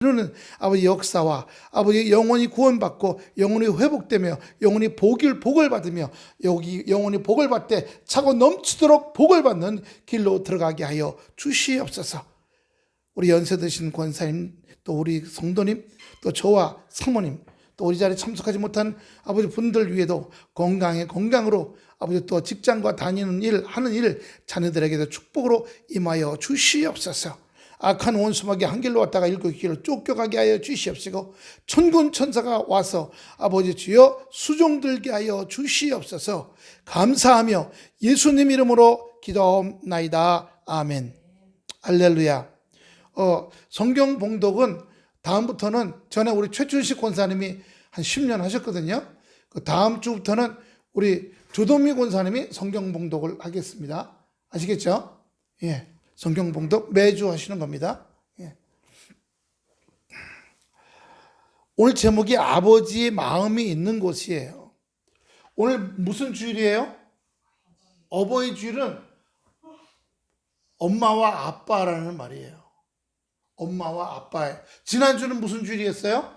이루는 아버지 역사와 아버지 영혼이 구원받고 영혼이 회복되며 영혼이 복을 받으며 여기 영혼이 복을 받되 차고 넘치도록 복을 받는 길로 들어가게 하여 주시옵소서. 우리 연세 드신 권사님, 또 우리 성도님, 또 저와 사모님, 또 우리 자리에 참석하지 못한 아버지 분들 위에도 건강으로 아버지 또 직장과 다니는 일, 하는 일, 자녀들에게도 축복으로 임하여 주시옵소서. 악한 원수마귀 한 길로 왔다가 일곱 길로 쫓겨가게 하여 주시옵시고, 천군 천사가 와서 아버지 주여 수종들게 하여 주시옵소서. 감사하며 예수님 이름으로 기도하옵나이다. 아멘. 할렐루야. 성경 봉독은 다음부터는 전에 우리 최춘식 권사님이 한 10년 하셨거든요. 그 다음 주부터는 우리 조동미 권사님이 성경 봉독을 하겠습니다. 아시겠죠? 예. 성경 봉독 매주 하시는 겁니다. 예. 오늘 제목이 아버지의 마음이 있는 곳이에요. 오늘 무슨 주일이에요? 어버이 주일은 엄마와 아빠라는 말이에요. 엄마와 아빠예요. 지난주는 무슨 주일이었어요?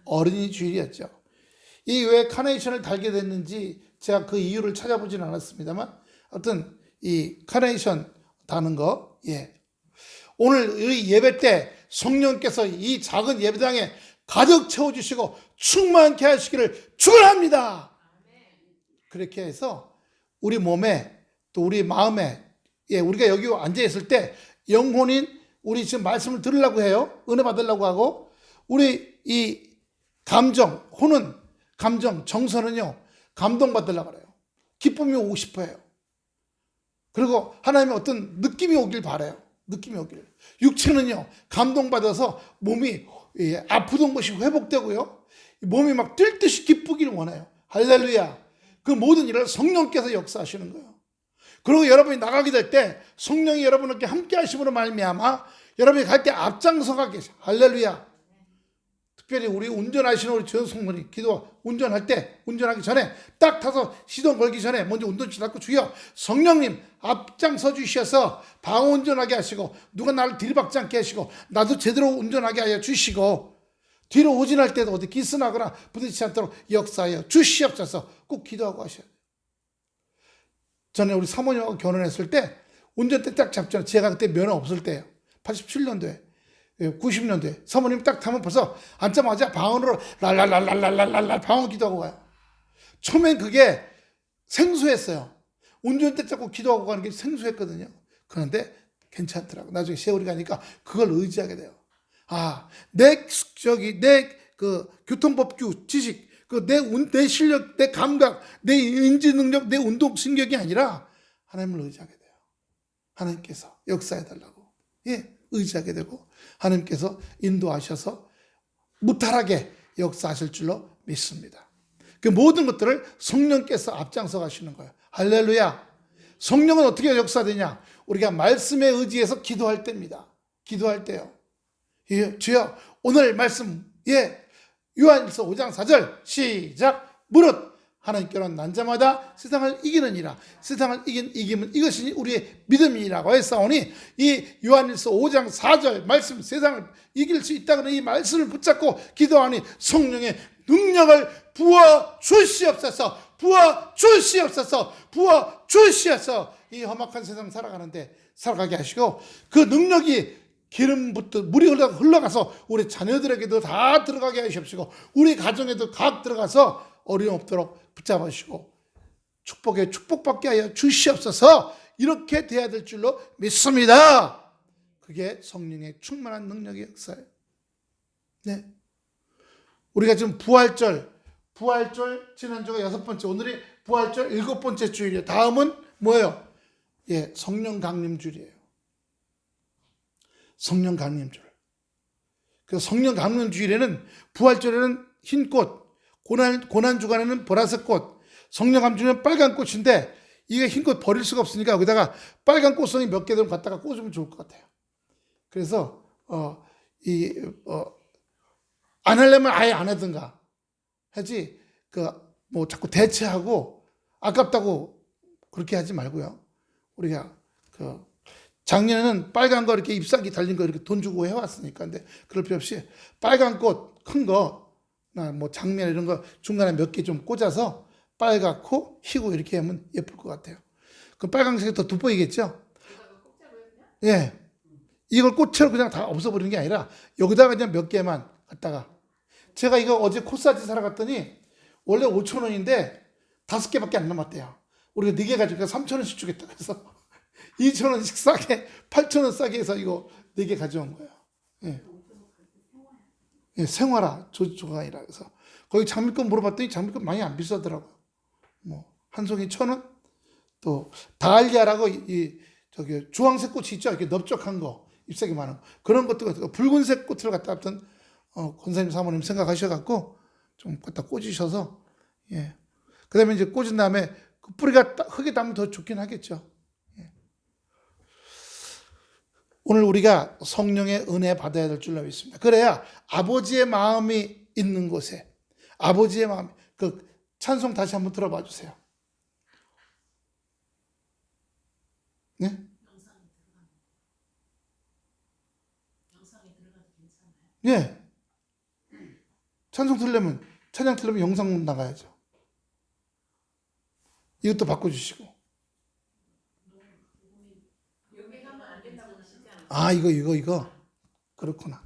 어린이 주일이었죠. 이 왜 카네이션을 달게 됐는지 제가 그 이유를 찾아보지는 않았습니다만, 하여튼 이 카네이션 다는 거, 예. 오늘 이 예배 때 성령께서 이 작은 예배당에 가득 채워주시고 충만케 하시기를 축원합니다. 그렇게 해서 우리 몸에 또 우리 마음에, 예, 우리가 여기 앉아 있을 때 영혼인 우리 지금 말씀을 들으려고 해요. 은혜 받으려고 하고, 우리 이 감정, 혼은 감정, 정서는요, 감동받으려고 그래요. 기쁨이 오고 싶어요. 그리고 하나님의 어떤 느낌이 오길 바라요. 느낌이 오길. 육체는요, 감동받아서 몸이 아프던 것이 회복되고요, 몸이 막 뛸 듯이 기쁘기를 원해요. 할렐루야. 그 모든 일을 성령께서 역사하시는 거예요. 그리고 여러분이 나가게 될 때 성령이 여러분께 함께 하심으로 말미암아 여러분이 갈 때 앞장서가 계셔. 할렐루야. 특별히 우리 운전하시는 우리 전 성도님, 운전할 때, 운전하기 전에 딱 타서 시동 걸기 전에 먼저 운전지 닫고, 주여 성령님 앞장서 주셔서 방어 운전하게 하시고, 누가 나를 들이박지 않게 하시고, 나도 제대로 운전하게 하여 주시고, 뒤로 후진할 때도 어디 기스나거나 부딪히지 않도록 역사하여 주시옵소서. 꼭 기도하고 하셔야 돼요. 전에 우리 사모님하고 결혼했을 때 운전대 딱 잡잖아요. 제가 그때 면허 없을 때예요. 87년도에 90년도에 사모님 딱 타면 벌써 앉자마자 방언으로 랄랄랄랄랄랄랄 방언 기도하고 가요. 처음엔 그게 생소했어요. 운전대 잡고 기도하고 가는 게 생소했거든요. 그런데 괜찮더라고. 나중에 세월이 가니까 그걸 의지하게 돼요. 내 교통법규 지식, 내 실력, 내 감각, 내 인지 능력, 내 운동 신경이 아니라 하나님을 의지하게 돼요. 하나님께서 역사해달라고. 예. 의지하게 되고 하나님께서 인도하셔서 무탈하게 역사하실 줄로 믿습니다. 그 모든 것들을 성령께서 앞장서 가시는 거예요. 할렐루야. 성령은 어떻게 역사되냐? 우리가 말씀에 의지해서 기도할 때입니다. 기도할 때요. 예, 주여 오늘 말씀, 예, 요한일서 5장 4절 시작. 무릇 하나님께로는 난 자마다 세상을 이기느니라. 세상을 이기면 이것이 우리의 믿음이라고 했사오니, 이 요한일서 5장 4절 말씀, 세상을 이길 수 있다는 이 말씀을 붙잡고 기도하니 성령의 능력을 부어 주시옵소서. 부어 주시옵소서. 부어 주시옵소서. 이 험악한 세상 살아가게 하시고, 그 능력이 기름부터 물이 흘러가서 우리 자녀들에게도 다 들어가게 하시옵시고, 우리 가정에도 각 들어가서 어려움 없도록 붙잡으시고 축복에 축복받게 하여 주시옵소서. 이렇게 돼야 될 줄로 믿습니다. 그게 성령의 충만한 능력의 역사예요. 네. 우리가 지금 부활절 지난주가 6번째, 오늘이 부활절 7번째 주일이에요. 다음은 뭐예요? 예, 성령 강림 주일이에요. 성령 강림 주일. 그 성령 강림 주일에는, 부활절에는 흰꽃, 고난 주간에는 보라색 꽃, 성령 감주는 빨간 꽃인데, 이게 흰 꽃 버릴 수가 없으니까 여기다가 빨간 꽃송이 몇 개들 갖다가 꽂으면 좋을 것 같아요. 그래서 안 하려면 아예 안 하든가 하지, 뭐 자꾸 대체하고 아깝다고 그렇게 하지 말고요. 우리가 작년에는 빨간 거 이렇게 잎사귀 달린 거 이렇게 돈 주고 해왔으니까. 근데 그럴 필요 없이 빨간 꽃, 큰 거, 뭐 장미나 이런 거 중간에 몇 개 좀 꽂아서 빨갛고 희고 이렇게 하면 예쁠 것 같아요. 그 빨간색이 더 돋보이겠죠? 예. 이걸 꽃으로 그냥 다 없애버리는 게 아니라 여기다가 그냥 몇 개만 갖다가. 제가 이거 어제 코사지 사러 갔더니 원래 5,000원인데 5개밖에 안 남았대요. 우리가 4개 가지고 3,000원씩 주겠다 그래서 2,000원씩 싸게 8,000원 싸게 해서 이거 4개 가져온 거예요. 예. 예, 생화라 조가이라 그래서 거기 장미꽃 물어봤더니 장미꽃 많이 안 비싸더라고요. 뭐 한 송이 1,000원? 또 다알리아라고 이 저기 주황색 꽃이 있죠. 이렇게 넓적한 거, 잎사귀 많은 거. 그런 것도 같고 붉은색 꽃을 갖다 하여튼 권사님 사모님 생각하셔갖고 좀 갖다 꽂으셔서 예. 그다음에 이제 꽂은 다음에 그 뿌리가 흙에 닿으면 더 좋긴 하겠죠. 예. 오늘 우리가 성령의 은혜 받아야 될 줄로 믿습니다. 그래야 아버지의 마음이 있는 곳에 아버지의 마음 그 찬송 다시 한번 들어봐 주세요. 네? 예. 찬송 틀려면 찬양 틀려면 영상 나가야죠. 이것도 바꿔주시고. 아 이거 그렇구나.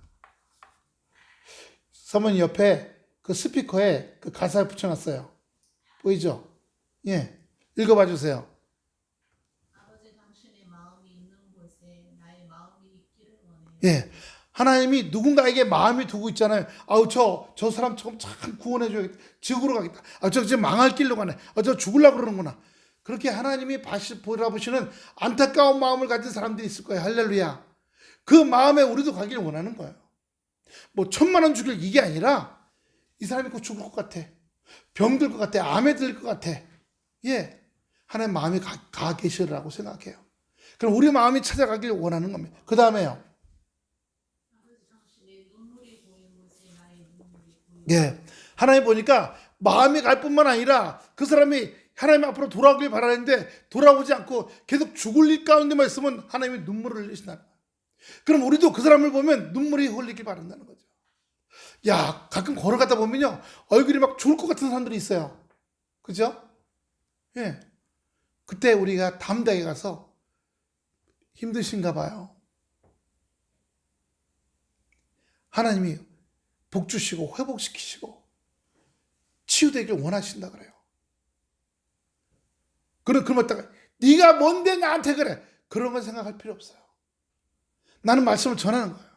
사모님 옆에 그 스피커에 그 가사를 붙여놨어요. 보이죠? 예. 읽어봐 주세요. 아버지 당신의 마음이 있는 곳에 나의 마음이 있기를 원해요. 예. 하나님이 누군가에게 마음이 두고 있잖아요. 아우, 저 사람처럼 참 구원해줘야겠다. 지옥으로 가겠다. 아, 저 지금 망할 길로 가네. 아, 저 죽으려고 그러는구나. 그렇게 하나님이 바라보시는 안타까운 마음을 가진 사람들이 있을 거예요. 할렐루야. 그 마음에 우리도 가길 원하는 거예요. 뭐 1,000,000원 주길 이게 아니라 이 사람이 곧 죽을 것 같아. 병들 것 같아. 암에 들릴 것 같아. 예. 하나님 마음이 가 계시라고 생각해요. 그럼 우리 마음이 찾아가길 원하는 겁니다. 그 다음에요. 예. 하나님 보니까 마음이 갈 뿐만 아니라 그 사람이 하나님 앞으로 돌아오길 바라는데 돌아오지 않고 계속 죽을 일 가운데만 있으면 하나님이 눈물을 흘리신다는 거예요. 그럼 우리도 그 사람을 보면 눈물이 흘리길 바란다는 거죠. 야, 가끔 걸어가다 보면요. 얼굴이 막 죽을 것 같은 사람들이 있어요. 그죠? 예. 그때 우리가 담대하게 가서 힘드신가 봐요. 하나님이 복 주시고 회복시키시고 치유되길 원하신다 그래요. 그러면 네가 뭔데 나한테 그래? 그런 건 생각할 필요 없어요. 나는 말씀을 전하는 거예요.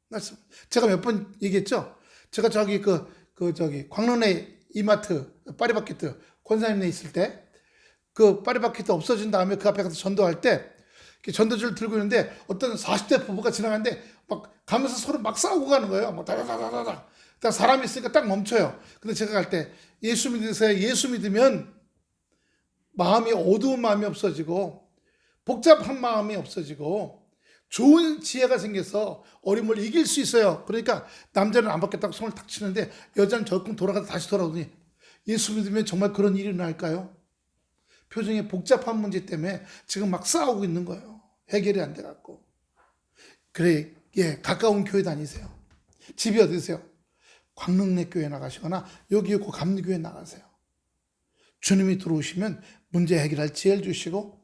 말씀. 제가 몇 번 얘기했죠. 제가 저기 저기 광론의 이마트 파리바게트 권사님네 있을 때 그 파리바게트 없어진 다음에 그 앞에 가서 전도할 때 전도지를 들고 있는데 어떤 40대 부부가 지나가는데 막 가면서 서로 막 싸우고 가는 거예요. 막 다다다다다. 딱 사람이 있으니까 딱 멈춰요. 근데 제가 갈 때 예수 믿으세요. 예수 믿으면 마음이 어두운 마음이 없어지고 복잡한 마음이 없어지고 좋은 지혜가 생겨서 어림을 이길 수 있어요. 그러니까 남자는 안 받겠다고 손을 탁 치는데 여자는 적금 돌아가서 다시 돌아오더니 예수 믿으면 정말 그런 일이 일어날까요? 표정의 복잡한 문제 때문에 지금 막 싸우고 있는 거예요. 해결이 안 돼갖고. 그래, 예, 가까운 교회 다니세요. 집이 어디세요? 광릉내 교회 나가시거나 여기 있고 감리교회 나가세요. 주님이 들어오시면 문제 해결할 지혜를 주시고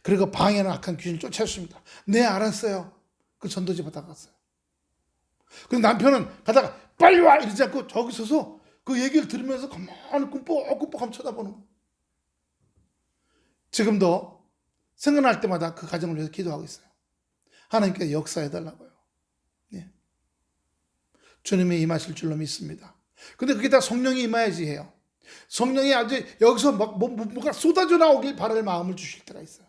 그리고 방해나 악한 귀신을 쫓아주십니다. 네, 알았어요. 그 전도지 받아갔어요. 근데 남편은 가다가 빨리 와 이러지 않고 저기 서서 그 얘기를 들으면서 가만히 꿈뻑꿈뻑하면 쳐다보는 거예요. 지금도 생각날 때마다 그 가정을 위해서 기도하고 있어요. 하나님께 역사해달라고요. 예. 주님이 임하실 줄로 믿습니다. 근데 그게 다 성령이 임해야지 해요. 성령이 아주 여기서 뭐가 쏟아져 나오길 바랄 마음을 주실 때가 있어요.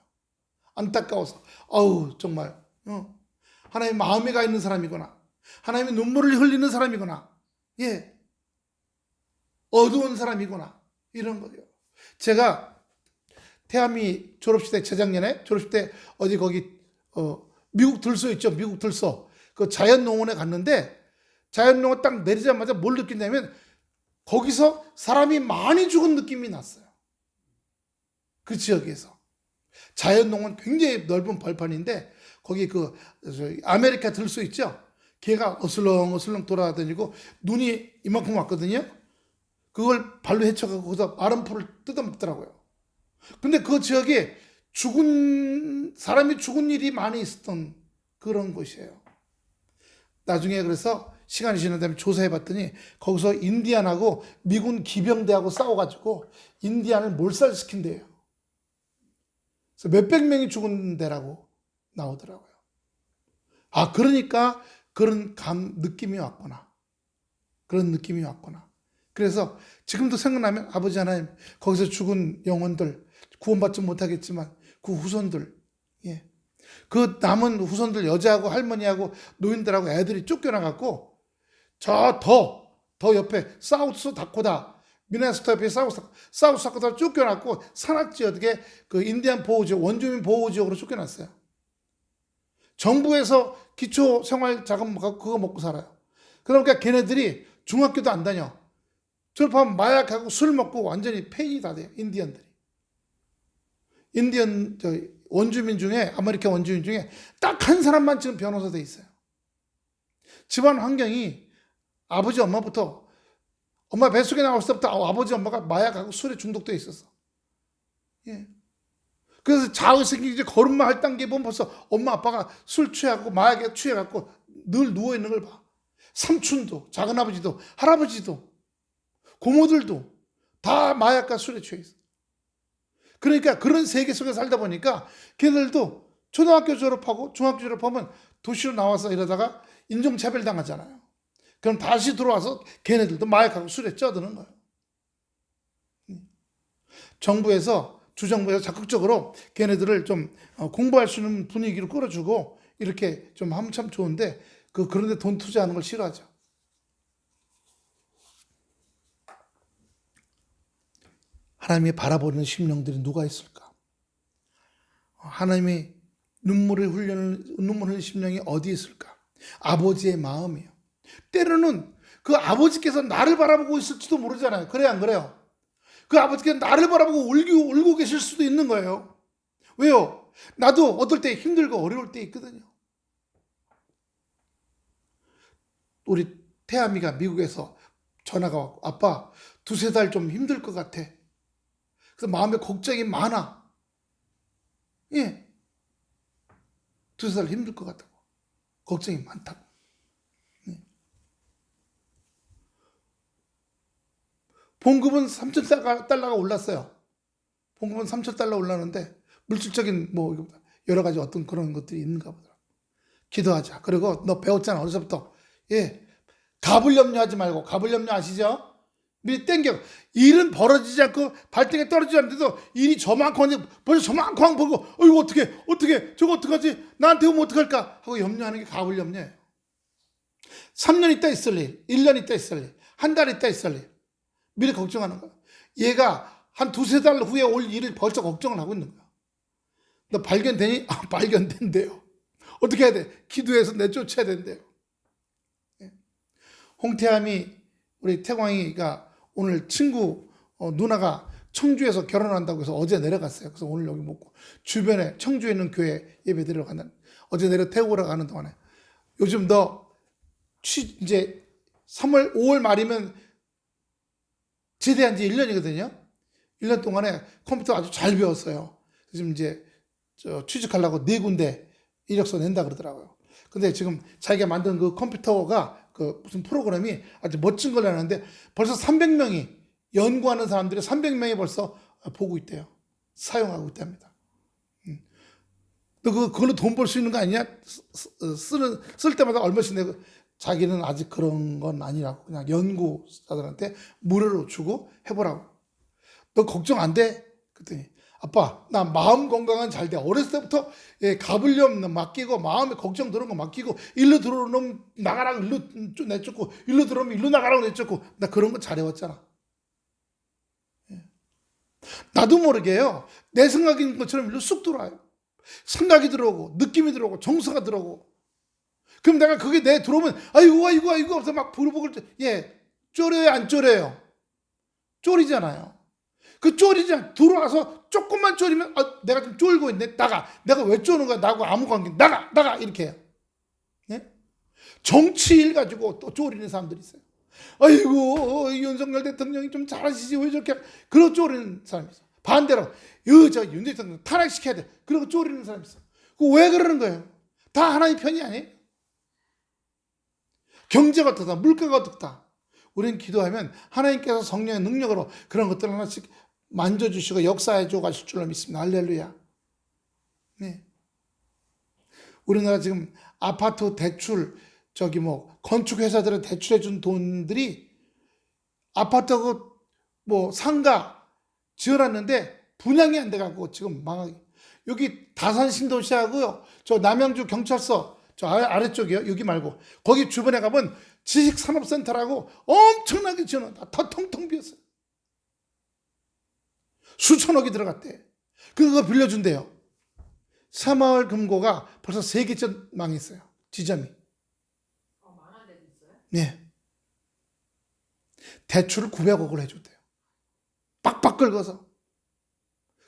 안타까워서 아우 정말 하나님 마음이 가 있는 사람이구나. 하나님의 눈물을 흘리는 사람이구나. 예, 어두운 사람이구나. 이런 거죠. 제가 태아미 졸업식 때 재작년에 졸업식 때 어디 거기 미국 들소 있죠. 미국 들소 그 자연농원에 갔는데 자연농원 딱 내리자마자 뭘 느낀다면 거기서 사람이 많이 죽은 느낌이 났어요. 그 지역에서. 자연농원 굉장히 넓은 벌판인데 거기 아메리카 들소 있죠? 걔가 어슬렁어슬렁 돌아다니고 눈이 이만큼 왔거든요. 그걸 발로 헤쳐가고 거기서 마른 풀을 뜯어먹더라고요. 근데 그 지역에 사람이 죽은 일이 많이 있었던 그런 곳이에요. 나중에 그래서 시간이 지난 다음에 조사해봤더니 거기서 인디안하고 미군 기병대하고 싸워가지고 인디안을 몰살시킨대요. 그래서 몇백 명이 죽은 데라고 나오더라고요. 아, 그러니까 그런 느낌이 왔구나. 그런 느낌이 왔구나. 그래서 지금도 생각나면 아버지 하나님, 거기서 죽은 영혼들, 구원받지 못하겠지만 그 후손들, 예, 그 남은 후손들, 여자하고 할머니하고 노인들하고 애들이 쫓겨나갖고 저 더 옆에 사우스 다코타, 미네소타 옆에 사우스 다코타 쫓겨났고 산악지역에 그 인디안 보호지역, 원주민 보호지역으로 쫓겨났어요. 정부에서 기초 생활 자금 그거 먹고 살아요. 그러니까 걔네들이 중학교도 안 다녀. 졸업하면 마약하고 술 먹고 완전히 폐인이 다 돼요. 인디언들이. 원주민 중에, 아메리카 원주민 중에 딱 한 사람만 지금 변호사 돼 있어요. 집안 환경이 아버지 엄마부터, 엄마 뱃속에 나왔을 때부터 아버지 엄마가 마약하고 술에 중독되어 있었어. 예. 그래서 자의식이 이제 걸음마 할 단계 보면 벌써 엄마 아빠가 술 취하고 마약에 취해갖고 늘 누워있는 걸 봐. 삼촌도, 작은아버지도, 할아버지도, 고모들도 다 마약과 술에 취해 있어. 그러니까 그런 세계 속에 살다 보니까 걔들도 초등학교 졸업하고 중학교 졸업하면 도시로 나와서 이러다가 인종차별 당하잖아요. 그럼 다시 들어와서 걔네들도 마약하고 술에 쪄드는 거예요. 주정부에서 적극적으로 걔네들을 좀 공부할 수 있는 분위기로 끌어주고 이렇게 좀 하면 참 좋은데 그런데 돈 투자하는 걸 싫어하죠. 하나님이 바라보는 심령들이 누가 있을까? 하나님이 눈물을 흘리는 심령이 어디 있을까? 아버지의 마음이에요. 때로는 그 아버지께서 나를 바라보고 있을지도 모르잖아요. 그래요, 안 그래요? 그 아버지께서 나를 바라보고 울고 계실 수도 있는 거예요. 왜요? 나도 어떨 때 힘들고 어려울 때 있거든요. 우리 태아미가 미국에서 전화가 왔고, 아빠, 2-3달 좀 힘들 것 같아. 그래서 마음에 걱정이 많아. 예. 2-3달 힘들 것 같다고. 걱정이 많다고. 예. 봉급은 $3,000 올랐어요. 봉급은 $3,000 올랐는데, 물질적인 여러 가지 어떤 그런 것들이 있는가 보더라. 기도하자. 그리고 너 배웠잖아, 어려서부터. 예. 갑을 염려하지 말고, 갑을 염려 아시죠? 미리 땡겨. 일은 벌어지지 않고 발등에 떨어지지 않는데도 일이 저만큼 하는데 벌써 저만큼 보고 어이구 어떻게 저거 어떡하지? 나한테 오면 어떡할까? 하고 염려하는 게 갑을 염려해요. 3년 있다 있을 일, 1년 있다 있을 일, 한 달 있다 있을 일. 미리 걱정하는 거야. 얘가 한 2-3달 후에 올 일을 벌써 걱정을 하고 있는 거야. 너 발견되니? 아, 발견된대요. 어떻게 해야 돼? 기도해서 내쫓아야 된대요. 홍태함이 우리 태광이가 오늘 친구 누나가 청주에서 결혼한다고 해서 어제 내려갔어요. 그래서 오늘 여기 묵고 주변에 청주에 있는 교회 예배 드리러 간다. 어제 내려 태우러 가는 동안에 요즘 너 이제 5월 말이면 제대한 지 1년이거든요. 1년 동안에 컴퓨터 아주 잘 배웠어요. 지금 이제 취직하려고 4군데 이력서 낸다 그러더라고요. 근데 지금 자기가 만든 그 컴퓨터가 무슨 프로그램이 아주 멋진 걸 내놨는데 벌써 300명이 연구하는 사람들이 300명이 벌써 보고 있대요. 사용하고 있답니다. 너 그걸로 돈 벌 수 있는 거 아니냐? 쓸 때마다 얼마씩 내고. 자기는 아직 그런 건 아니라고 그냥 연구자들한테 무료로 주고 해보라고. 너 걱정 안 돼? 그랬더니 아빠 나 마음 건강은 잘 돼. 어렸을 때부터 가불렴 맡기고 마음에 걱정 들어온 거 맡기고 일로 들어오는 놈 나가라고 일로 내쫓고 일로 들어오면 일로 나가라고 내쫓고 나 그런 거 잘해왔잖아. 나도 모르게요. 내 생각인 것처럼 일로 쑥 들어와요. 생각이 들어오고 느낌이 들어오고 정서가 들어오고 그럼 내가 그게 내 들어오면 아이고 없어 막 부르복을 쫄여요 안 쫄여요? 쫄이잖아요. 그 쫄이지 들어와서 조금만 쪼리면 내가 좀 쫄고 있네. 나가. 내가 왜 쪼는 거야? 나하고 아무 관계. 나가 이렇게 해요. 예? 정치일 가지고 또 쪼리는 사람들이 있어요. 아이고 윤석열 대통령이 좀 잘하시지 왜 저렇게 그러고 쪼리는 사람이 있어. 반대로 저 윤 대통령 탄핵시켜야 돼. 그러고 쪼리는 사람이 있어. 왜 그러는 거예요? 다 하나님 편이 아니에요? 경제가 어떻다, 물가가 어떻다. 우리는 기도하면 하나님께서 성령의 능력으로 그런 것들을 하나씩 만져주시고 역사해 줘 가실 줄로 믿습니다. 할렐루야. 네. 우리나라 지금 아파트 대출 건축 회사들은 대출해 준 돈들이 아파트 상가 지어놨는데 분양이 안 돼가지고 지금 망하게. 여기 다산 신도시하고요. 저 남양주 경찰서 저 아래쪽이요. 여기 말고 거기 주변에 가면 지식산업센터라고 엄청나게 지어놨다. 다 텅텅 비었어요. 수천억이 들어갔대. 그거 빌려준대요. 새마을 금고가 벌써 3개째 망했어요. 지점이. 망한 데도 있어요? 네. 대출을 900억을 해줬대요. 빡빡 긁어서.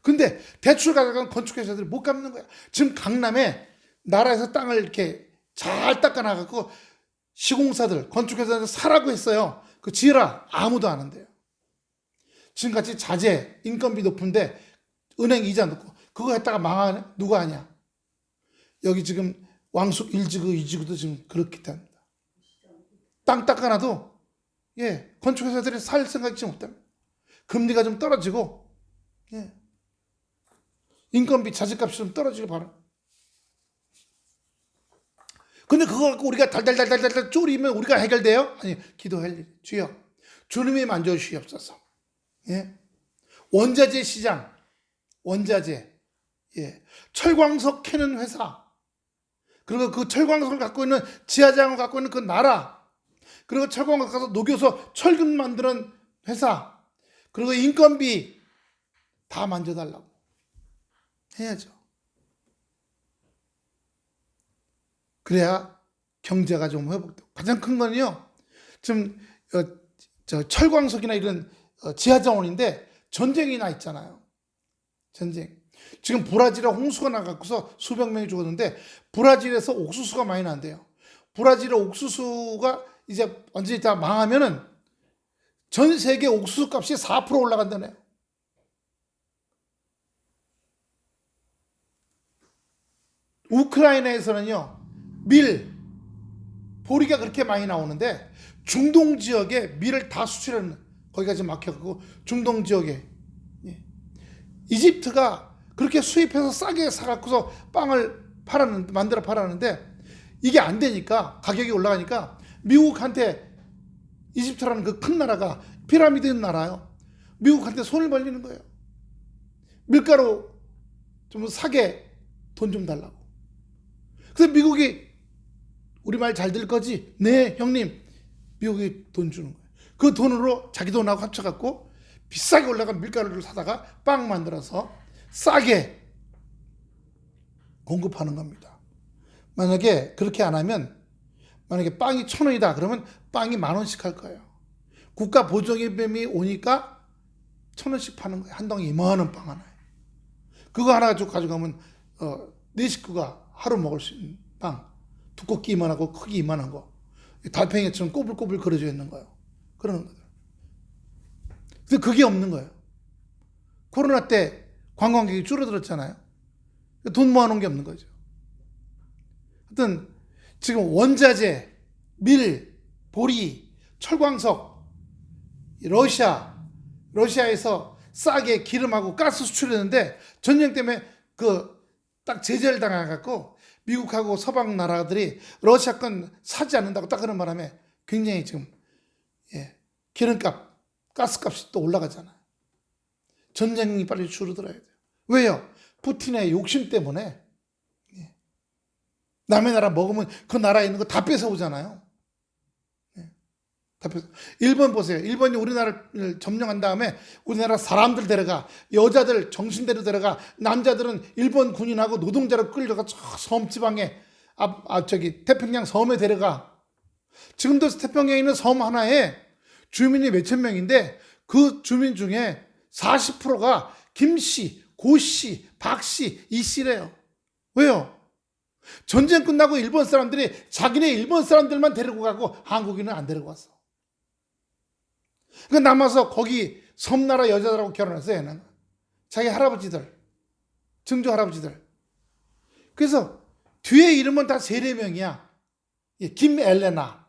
근데 대출 가져간 건축회사들이 못 갚는 거야. 지금 강남에 나라에서 땅을 이렇게 잘 닦아놔갖고 시공사들, 건축회사들 사라고 했어요. 그 지으라. 아무도 안 한대요. 지금같이 자재, 인건비 높은데 은행 이자 넣고 그거 했다가 망하네? 누가 하냐? 여기 지금 왕숙 1지구, 2지구도 지금 그렇기 때문입니다. 땅 닦아놔도 건축회사들이 살 생각이 지금 없답니다. 금리가 좀 떨어지고 인건비, 자재값이 좀 떨어지길 바랍니다. 근데 그거 갖고 우리가 달달달달달 쪼리면 우리가 해결돼요? 아니, 기도할 일. 주여, 주님이 만져주시옵소서. 원자재 시장, 원자재, 철광석 캐는 회사, 그리고 그 철광석을 갖고 있는 지하장을 갖고 있는 그 나라, 그리고 철광석 가서 녹여서 철근 만드는 회사, 그리고 인건비 다 만져달라고 해야죠. 그래야 경제가 좀 회복되고. 가장 큰 건요, 지금 철광석이나 이런 지하자원인데 전쟁이 나 있잖아요. 전쟁. 지금 브라질에 홍수가 나갖고서 수백 명이 죽었는데 브라질에서 옥수수가 많이 난대요. 브라질의 옥수수가 이제 완전히 다 망하면은 전 세계 옥수수 값이 4% 올라간다네요. 우크라이나에서는요, 보리가 그렇게 많이 나오는데 중동 지역에 밀을 다 수출하는, 거기가 지금 막혀가고 중동 지역에 이집트가 그렇게 수입해서 싸게 사갖고서 빵을 만들어 팔았는데 이게 안 되니까, 가격이 올라가니까 미국한테, 이집트라는 그 큰 나라가 피라미드 나라요, 미국한테 손을 벌리는 거예요. 밀가루 좀 사게 돈 좀 달라고. 그래서 미국이 우리 말 잘 들을 거지? 네, 형님. 미국이 돈 주는 거예요. 그 돈으로 자기 돈하고 합쳐갖고 비싸게 올라간 밀가루를 사다가 빵 만들어서 싸게 공급하는 겁니다. 만약에 그렇게 안 하면, 만약에 빵이 1,000원이다 그러면 빵이 10,000원씩 할 거예요. 국가 보조기금이 오니까 1,000원씩 파는 거예요. 한 덩이 이만한 빵 하나에. 그거 하나 가져가면 네 식구가 하루 먹을 수 있는 빵. 두껍기 이만하고 크기 이만한 거. 달팽이처럼 꼬불꼬불 그려져 있는 거예요. 그러는 거죠. 근데 그게 없는 거예요. 코로나 때 관광객이 줄어들었잖아요. 돈 모아놓은 게 없는 거죠. 하여튼 지금 원자재, 밀, 보리, 철광석, 러시아에서 싸게 기름하고 가스 수출했는데 전쟁 때문에 딱 제재를 당해갖고 미국하고 서방 나라들이 러시아 건 사지 않는다고 딱 그런 바람에 굉장히 지금 기름값, 가스값이 또 올라가잖아요. 전쟁이 빨리 줄어들어야 돼요. 왜요? 푸틴의 욕심 때문에. 남의 나라 먹으면 그 나라에 있는 거 다 뺏어오잖아요. 일본 보세요. 일본이 우리나라를 점령한 다음에 우리나라 사람들 데려가, 여자들 정신대로 데려가, 남자들은 일본 군인하고 노동자로 끌려가 저 섬지방에 태평양 섬에 데려가. 지금도 태평양에 있는 섬 하나에 주민이 몇천 명인데 그 주민 중에 40%가 김씨, 고씨, 박씨, 이씨래요. 왜요? 전쟁 끝나고 일본 사람들이 자기네 일본 사람들만 데리고 가고 한국인은 안 데리고 갔어. 그 남아서 거기 섬나라 여자들하고 결혼했어요. 얘는. 자기 할아버지들, 증조 할아버지들. 그래서 뒤에 이름은 다 세례명이야. 김엘레나.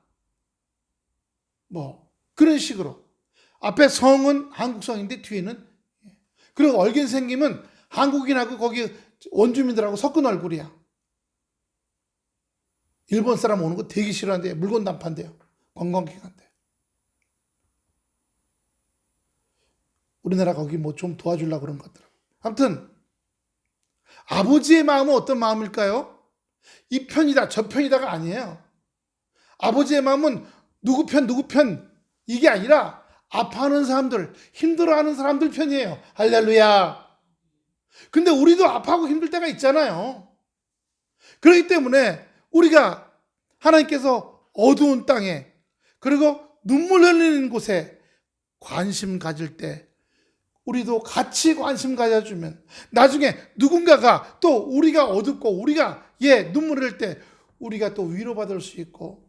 뭐 그런 식으로. 앞에 성은 한국 성인데 뒤에는. 그리고 얼긴 생김은 한국인하고 거기 원주민들하고 섞은 얼굴이야. 일본 사람 오는 거 되게 싫어한대요. 물건 단판대요. 관광객한테. 우리나라 거기 뭐 좀 도와주려고 그런 것 같더라고요. 아무튼 아버지의 마음은 어떤 마음일까요? 이 편이다 저 편이다가 아니에요. 아버지의 마음은 누구 편 이게 아니라 아파하는 사람들, 힘들어하는 사람들 편이에요. 할렐루야. 근데 우리도 아파하고 힘들 때가 있잖아요. 그렇기 때문에 우리가 하나님께서 어두운 땅에 그리고 눈물 흘리는 곳에 관심 가질 때 우리도 같이 관심 가져주면 나중에 누군가가 또 우리가 어둡고 우리가 눈물 흘릴 때 우리가 또 위로받을 수 있고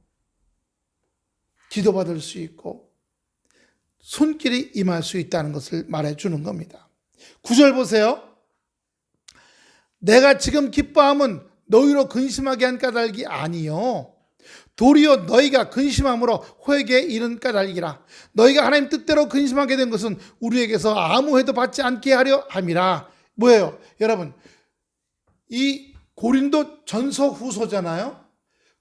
기도받을 수 있고 손길이 임할 수 있다는 것을 말해주는 겁니다. 9절 보세요. 내가 지금 기뻐함은 너희로 근심하게 한 까닭이 아니요 도리어 너희가 근심함으로 회개에 이른 까닭이라. 너희가 하나님 뜻대로 근심하게 된 것은 우리에게서 아무 해도 받지 않게 하려 함이라. 뭐예요? 여러분, 이 고린도 전서 후서잖아요.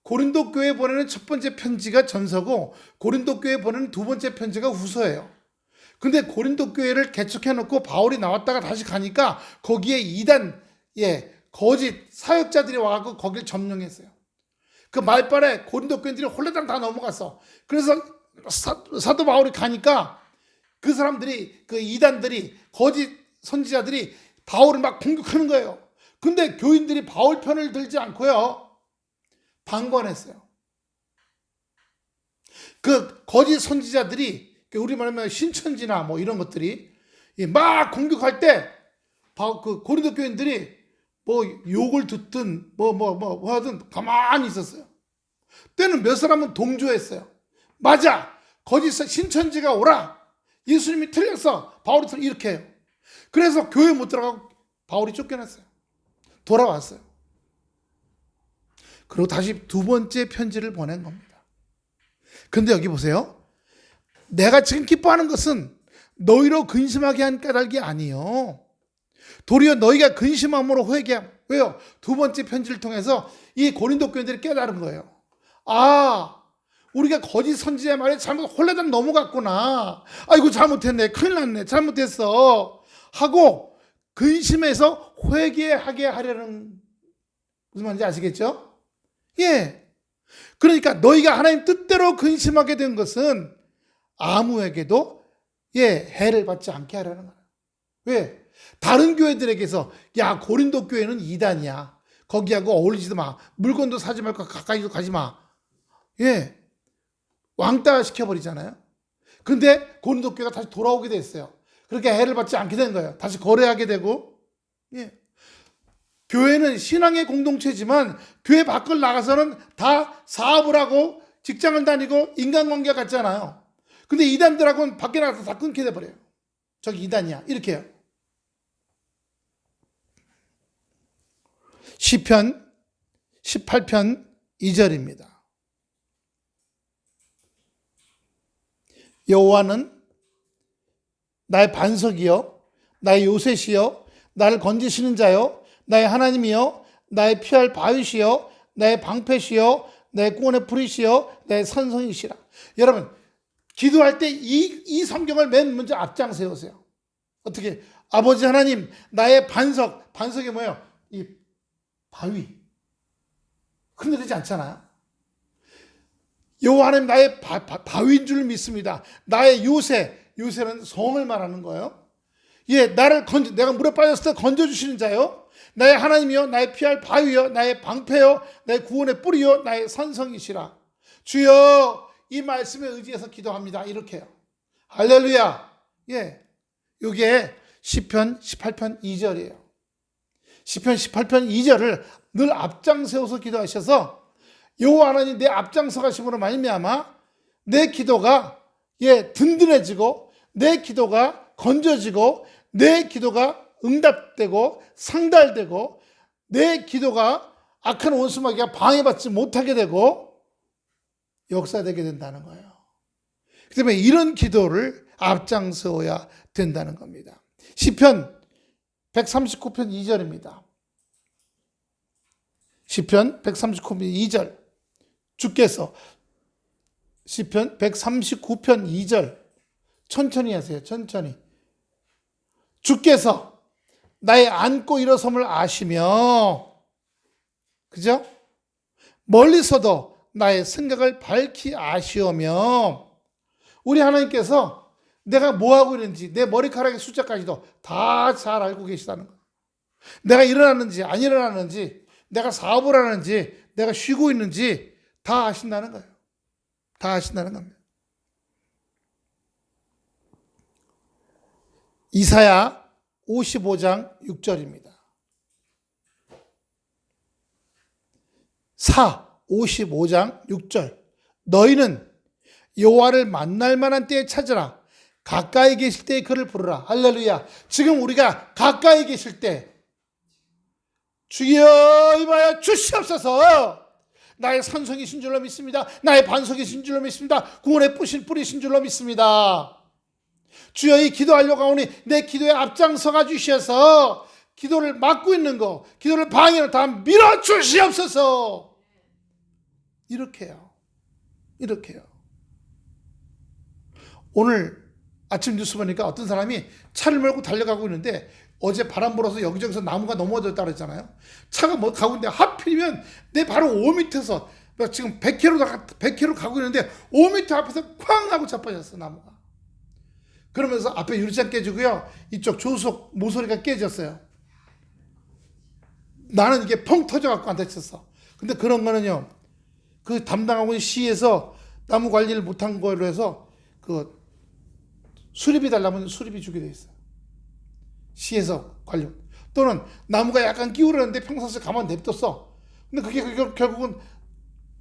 고린도 교회에 보내는 첫 번째 편지가 전서고 고린도 교회에 보내는 두 번째 편지가 후서예요. 근데 고린도 교회를 개척해놓고 바울이 나왔다가 다시 가니까 거기에 이단 거짓 사역자들이 와서 거길 점령했어요. 그 말빨에 고린도 교인들이 홀레당 다 넘어갔어. 그래서 사도 바울이 가니까 그 사람들이 그 이단들이 거짓 선지자들이 바울을 막 공격하는 거예요. 근데 교인들이 바울 편을 들지 않고요. 방관했어요. 그 거짓 선지자들이 우리 말하면 신천지나 뭐 이런 것들이 막 공격할 때 그 고린도 교인들이 뭐 욕을 듣든 뭐 하든 가만히 있었어요. 때는 몇 사람은 동조했어요. 맞아, 거짓 신천지가 오라. 예수님이 틀렸어. 바울이 틀렸어. 이렇게 해요. 그래서 교회 못 들어가고 바울이 쫓겨났어요. 돌아왔어요. 그리고 다시 두 번째 편지를 보낸 겁니다. 근데 여기 보세요. 내가 지금 기뻐하는 것은 너희로 근심하게 한 까닭이 아니요 도리어 너희가 근심함으로 회개함. 왜요? 두 번째 편지를 통해서 이 고린도 교인들이 깨달은 거예요. 아, 우리가 거짓 선지자의 말에 잘못 홀레당 넘어갔구나. 아이고 잘못했네. 큰일 났네. 잘못했어. 하고 근심해서 회개하게 하려는, 무슨 말인지 아시겠죠? 그러니까 너희가 하나님 뜻대로 근심하게 된 것은 아무에게도 해를 받지 않게 하려는 거예요. 왜? 다른 교회들에게서 야 고린도 교회는 이단이야. 거기하고 어울리지도 마. 물건도 사지 말고 가까이도 가지 마. 왕따 시켜버리잖아요. 근데 고린도 교회가 다시 돌아오게 됐어요. 그렇게 해를 받지 않게 된 거예요. 다시 거래하게 되고. 교회는 신앙의 공동체지만 교회 밖을 나가서는 다 사업을 하고 직장을 다니고 인간관계가 같잖아요. 근데 이단들하고는 밖에 나가서 다 끊게 돼버려요. 저기 이단이야. 이렇게 해요. 시편 18편 2절입니다. 여호와는 나의 반석이요 나의 요새시요 나를 건지시는 자요 나의 하나님이요 나의 피할 바위시요 나의 방패시요 나의 구원의 풀이시요 나의 선성이시라. 여러분 기도할 때 이 성경을 맨 먼저 앞장 세우세요. 어떻게? 아버지 하나님 나의 반석. 반석이 뭐예요? 이 바위. 흔들리지 않잖아요. 여호와 하나님 나의 바위인 줄 믿습니다. 나의 요새. 요새는 성을 말하는 거예요. 나를 내가 물에 빠졌을 때 건져주시는 자요. 나의 하나님이요 나의 피할 바위요 나의 방패요 나의 구원의 뿌리요 나의 산성이시라. 주여 이 말씀에 의지해서 기도합니다. 이렇게요. 할렐루야. 요게 시편 18편 2절이에요. 시편 18편 2절을 늘 앞장세워서 기도하셔서 여호와 하나님 내 앞장서 가심으로 말미암아 내 기도가 든든해지고 내 기도가 건져지고 내 기도가 응답되고 상달되고 내 기도가 악한 원수마귀가 방해받지 못하게 되고 역사되게 된다는 거예요. 그 때문에 이런 기도를 앞장서야 된다는 겁니다. 시편 139편 2절입니다. 시편 139편 2절 주께서 시편 139편 2절 천천히 하세요. 천천히. 주께서 나의 앉고 일어섬을 아시며 그죠? 멀리서도 나의 생각을 밝히 아시오며 우리 하나님께서 내가 뭐하고 있는지 내 머리카락의 숫자까지도 다 잘 알고 계시다는 거예요. 내가 일어났는지 안 일어났는지 내가 사업을 하는지 내가 쉬고 있는지 다 아신다는 거예요. 다 아신다는 겁니다. 이사야 55장 6절입니다. 55장 6절 너희는 여호와를 만날 만한 때에 찾으라. 가까이 계실 때에 그를 부르라. 할렐루야. 지금 우리가 가까이 계실 때 주여 이봐야 주시옵소서. 나의 산성이신 줄로 믿습니다. 나의 반석이신 줄로 믿습니다. 구원의 뿌리신 줄로 믿습니다. 주여 이 기도하려고 하오니 내 기도에 앞장서가 주셔서 기도를 막고 있는 거 기도를 방해하는 다 밀어주시옵소서. 이렇게요. 오늘 아침 뉴스 보니까 어떤 사람이 차를 몰고 달려가고 있는데 어제 바람 불어서 여기저기서 나무가 넘어졌다 그랬잖아요. 차가 가고 있는데 하필이면 내 바로 5m에서 지금 100km 가고 있는데 5m 앞에서 쾅 하고 자빠졌어 나무가. 그러면서 앞에 유리창 깨지고요. 이쪽 조수석 모서리가 깨졌어요. 나는 이게 펑 터져갖고 안 다쳤어. 근데 그런 거는요. 그 담당하고 있는 시에서 나무 관리를 못한 거로 해서 그 수리비 달라면 수리비 주게 돼 있어요. 시에서 관리. 또는 나무가 약간 기울었는데 평상시에 가만 냅뒀어. 근데 그게 결국은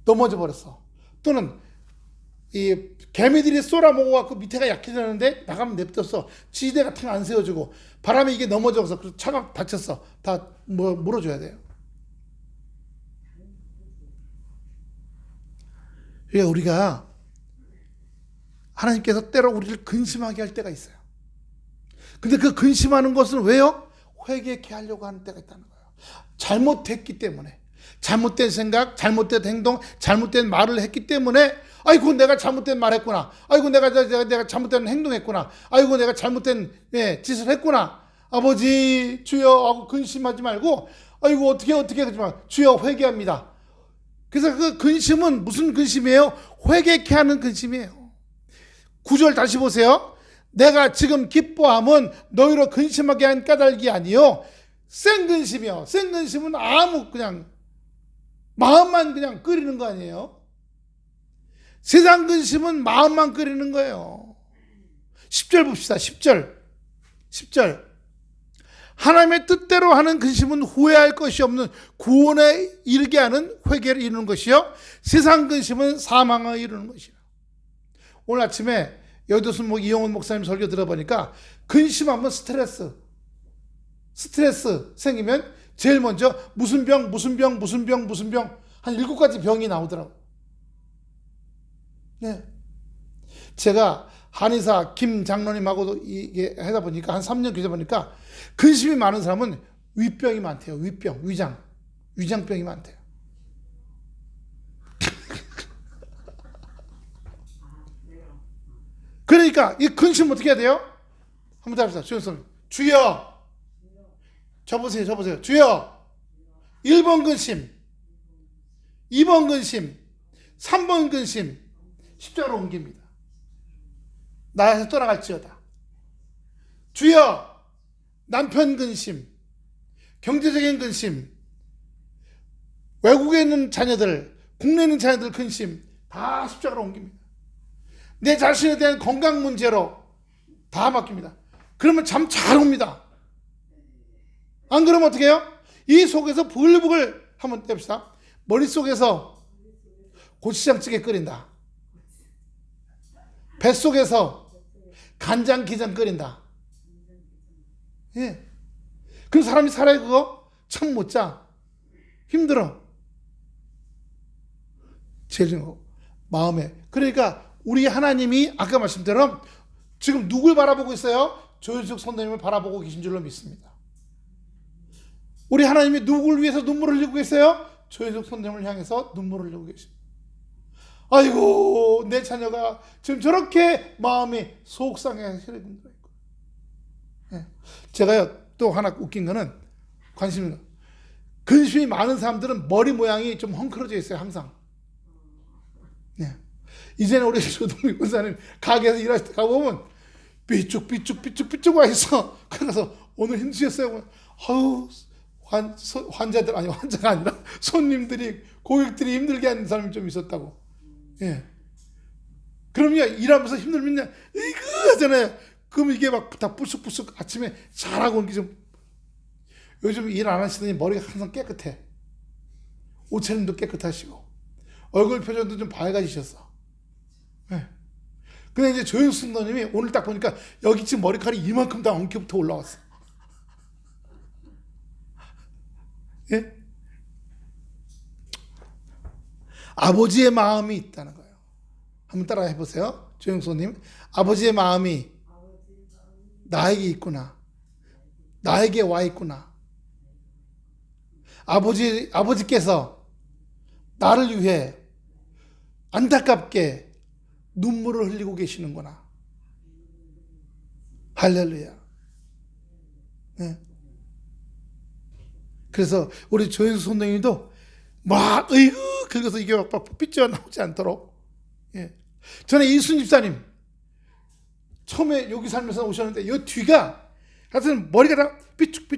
넘어져 버렸어. 또는 이 개미들이 쏘라먹어갖고 밑에가 약해졌는데 나가면 냅뒀어. 지대 같은 거 안 세워주고 바람에 이게 넘어져서 차가 다쳤어. 다 물어줘야 돼요. 그러니까 우리가 하나님께서 때로 우리를 근심하게 할 때가 있어요. 근데 그 근심하는 것은 왜요? 회개케 하려고 하는 때가 있다는 거예요. 잘못했기 때문에. 잘못된 생각, 잘못된 행동, 잘못된 말을 했기 때문에 아이고 내가 잘못된 말 했구나. 아이고 내가 잘못된 행동했구나. 아이고 내가 잘못된 짓을 했구나. 아버지 주여 하고 근심하지 말고 아이고 어떻게 하지 마. 주여 회개합니다. 그래서 그 근심은 무슨 근심이에요? 회개케 하는 근심이에요. 9절 다시 보세요. 내가 지금 기뻐함은 너희로 근심하게 한 까닭이 아니요 센 근심이요. 센 근심은 아무 그냥 마음만 그냥 끓이는 거 아니에요. 세상 근심은 마음만 끓이는 거예요. 10절 봅시다. 10절 하나님의 뜻대로 하는 근심은 후회할 것이 없는 구원에 이르게 하는 회개를 이루는 것이요 세상 근심은 사망에 이르는 것이요. 오늘 아침에 여의도순 이용훈 목사님 설교 들어보니까 근심하면 스트레스 생기면 제일 먼저 무슨 병 한 7가지 병이 나오더라고. 네. 제가 한의사 김 장로님하고도 이게 하다 보니까 한 3년 기다 보니까 근심이 많은 사람은 위병이 많대요. 위장병이 많대요. 그러니까 이 근심 어떻게 해야 돼요? 한번 따라합시다. 주여. 접으세요. 주여. 1번 근심, 2번 근심, 3번 근심 십자가로 옮깁니다. 나에서 떠나갈지어다. 주여. 남편 근심, 경제적인 근심, 외국에 있는 자녀들, 국내에 있는 자녀들 근심 다 십자가로 옮깁니다. 내 자신에 대한 건강 문제로 다 맡깁니다. 그러면 잠 잘 옵니다. 안 그러면 어떻게 해요? 이 속에서 부글부글 한번 떼봅시다. 머릿속에서 고추장찌개 끓인다. 뱃속에서 간장기장 끓인다. 예. 그럼 사람이 살아요, 그거? 참 못 자. 힘들어. 제일 중요한 거. 마음에. 그러니까 우리 하나님이 아까 말씀대로 지금 누굴 바라보고 있어요? 조윤숙 선생님을 바라보고 계신 줄로 믿습니다. 우리 하나님이 누굴 위해서 눈물을 흘리고 계세요? 조윤숙 선생님을 향해서 눈물을 흘리고 계십니다. 아이고, 내 자녀가 지금 저렇게 마음이 속상해 하시는 분들 있고. 예. 제가요, 또 하나 웃긴 거는 근심이 많은 사람들은 머리 모양이 좀 헝클어져 있어요, 항상. 네. 이제는 우리 조동민 권사님 가게에서 일하실 때 가보면 삐쭉 와 있어. 그래서 오늘 힘드셨어요? 아우, 환자들, 아니, 환자가 아니라 손님들이, 고객들이 힘들게 하는 사람이 좀 있었다고. 예. 그럼요, 일하면서 힘들면, 이거 하잖아요. 그럼 이게 막 다 부스부스 아침에 잘하고 이렇게 좀, 요즘 일 안 하시더니 머리가 항상 깨끗해. 옷차림도 깨끗하시고, 얼굴 표정도 좀 밝아지셨어. 예. 근데 이제 조영수 선생님이 오늘 딱 보니까 여기 지금 머리카락이 이만큼 다 엉켜부터 올라왔어. 예? 아버지의 마음이 있다는 거예요. 한번 따라 해보세요. 조영수님, 아버지의 마음이 나에게 있구나. 나에게 와 있구나. 아버지께서 나를 위해 안타깝게 눈물을 흘리고 계시는구나. 할렐루야. 네. 그래서 우리 조현수 선생님도 막 긁어서 이게 막 삐져나오지 않도록. 예. 전에 이순 집사님 처음에 여기 살면서 오셨는데 이 뒤가 하여튼 머리가 다 삐쭉.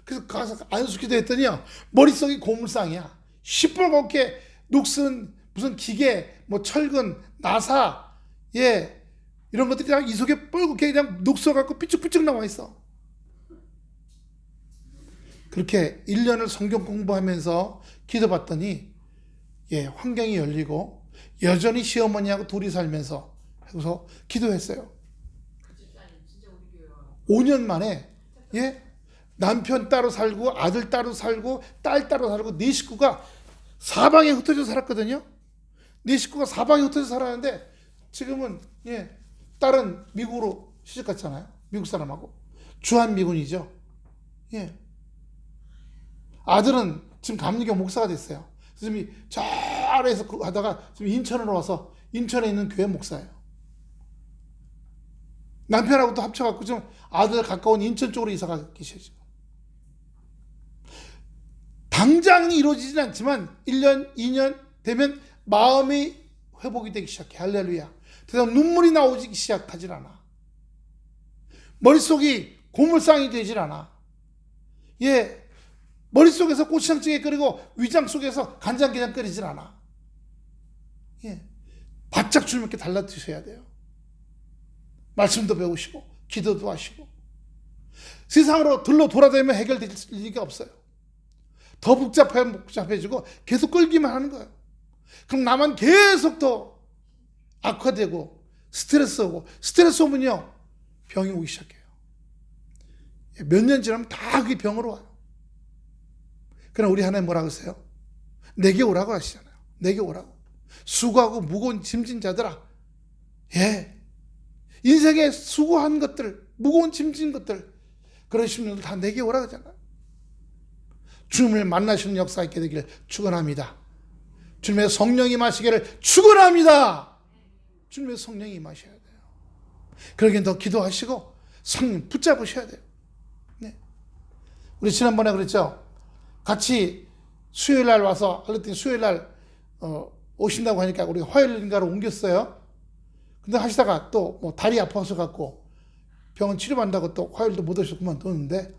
그래서 가서 안수기도 했더니요, 머릿속이 고물상이야. 시뻘겋게 녹슨 무슨 기계, 뭐 철근, 나사, 예, 이런 것들이 다 이 속에 뻘겋게 그냥 녹서갖고 삐쭉삐쭉 나와 있어. 그렇게 1년을 성경 공부하면서 기도받더니, 예, 환경이 열리고 여전히 시어머니하고 둘이 살면서 해서 기도했어요. 5년 만에, 예, 남편 따로 살고 아들 따로 살고 딸 따로 살고 네 식구가 사방에 흩어져 살았거든요. 네 식구가 사방에 흩어져 살았는데 지금은, 예, 딸은 미국으로 시집 갔잖아요. 미국 사람하고 주한미군이죠. 예. 아들은 지금 감리교 목사가 됐어요. 지금 저 아래에서 하다가 지금 인천으로 와서 인천에 있는 교회 목사예요. 남편하고도 합쳐갖고 지금 아들 가까운 인천 쪽으로 이사가 계시죠. 당장이 이루어지진 않지만 1년, 2년 되면 마음이 회복이 되기 시작해. 할렐루야. 그래서 눈물이 나오기 시작하질 않아. 머릿속이 고물상이 되질 않아. 예. 머릿속에서 고추장찌개 끓이고 위장 속에서 간장게장 끓이질 않아. 예. 바짝 주님께 달라드셔야 돼요. 말씀도 배우시고 기도도 하시고. 세상으로 돌아다니면 해결될 리가 없어요. 더 복잡해지고 계속 끌기만 하는 거예요. 그럼 나만 계속 더 악화되고 스트레스 오면요, 병이 오기 시작해요. 몇 년 지나면 다 그게 병으로 와요. 그러나 우리 하나님 뭐라고 하세요? 내게 오라고 하시잖아요. 내게 오라고. 수고하고 무거운 짐진 자들아. 예. 인생에 수고한 것들, 무거운 짐진 것들, 그러신 분들 다 내게 오라고 하잖아요. 주님을 만나시는 역사 있게 되기를 축원합니다. 주님의 성령이 임하시기를 축원합니다. 주님의 성령이 임하셔야 돼요. 그러기엔 더 기도하시고 성령 붙잡으셔야 돼요. 네. 우리 지난번에 그랬죠. 같이 수요일 날 와서 알랬더니 수요일 날 오신다고 하니까 우리 화요일인가로 옮겼어요. 근데 하시다가 또 뭐 다리 아파서 갖고 병원 치료받는다고 또 화요일도 못 오셔서 그만뒀는데,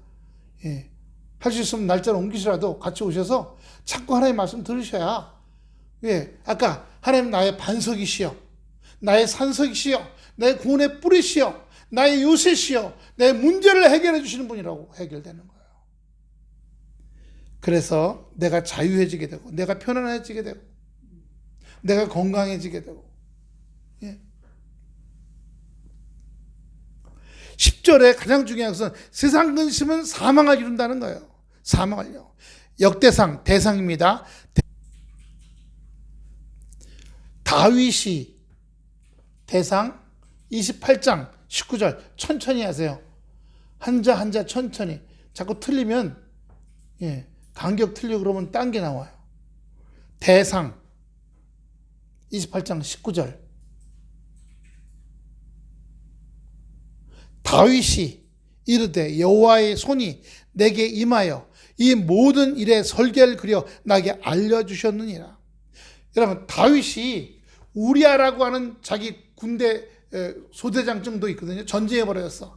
예, 할 수 있으면 날짜를 옮기시라도 같이 오셔서 자꾸 하나님의 말씀 들으셔야, 예, 아까 하나님 나의 반석이시여, 나의 산석이시여, 나의 구원의 뿌리시여, 나의 요셉이요, 내 문제를 해결해 주시는 분이라고 해결되는 거예요. 그래서 내가 자유해지게 되고, 내가 편안해지게 되고, 내가 건강해지게 되고. 예. 10절에 가장 중요한 것은 세상 근심은 사망을 이룬다는 거예요. 사망을요. 역대상, 대상입니다. 다윗이 대상 28장 19절 천천히 하세요. 한자 한자 천천히. 자꾸 틀리면 간격 틀리고 그러면 딴 게 나와요. 대상 28장 19절. 다윗이 이르되 여호와의 손이 내게 임하여 이 모든 일의 설계를 그려 나에게 알려주셨느니라. 여러분, 다윗이 우리아라고 하는 자기 군대 소대장증도 있거든요. 전쟁해 버렸어.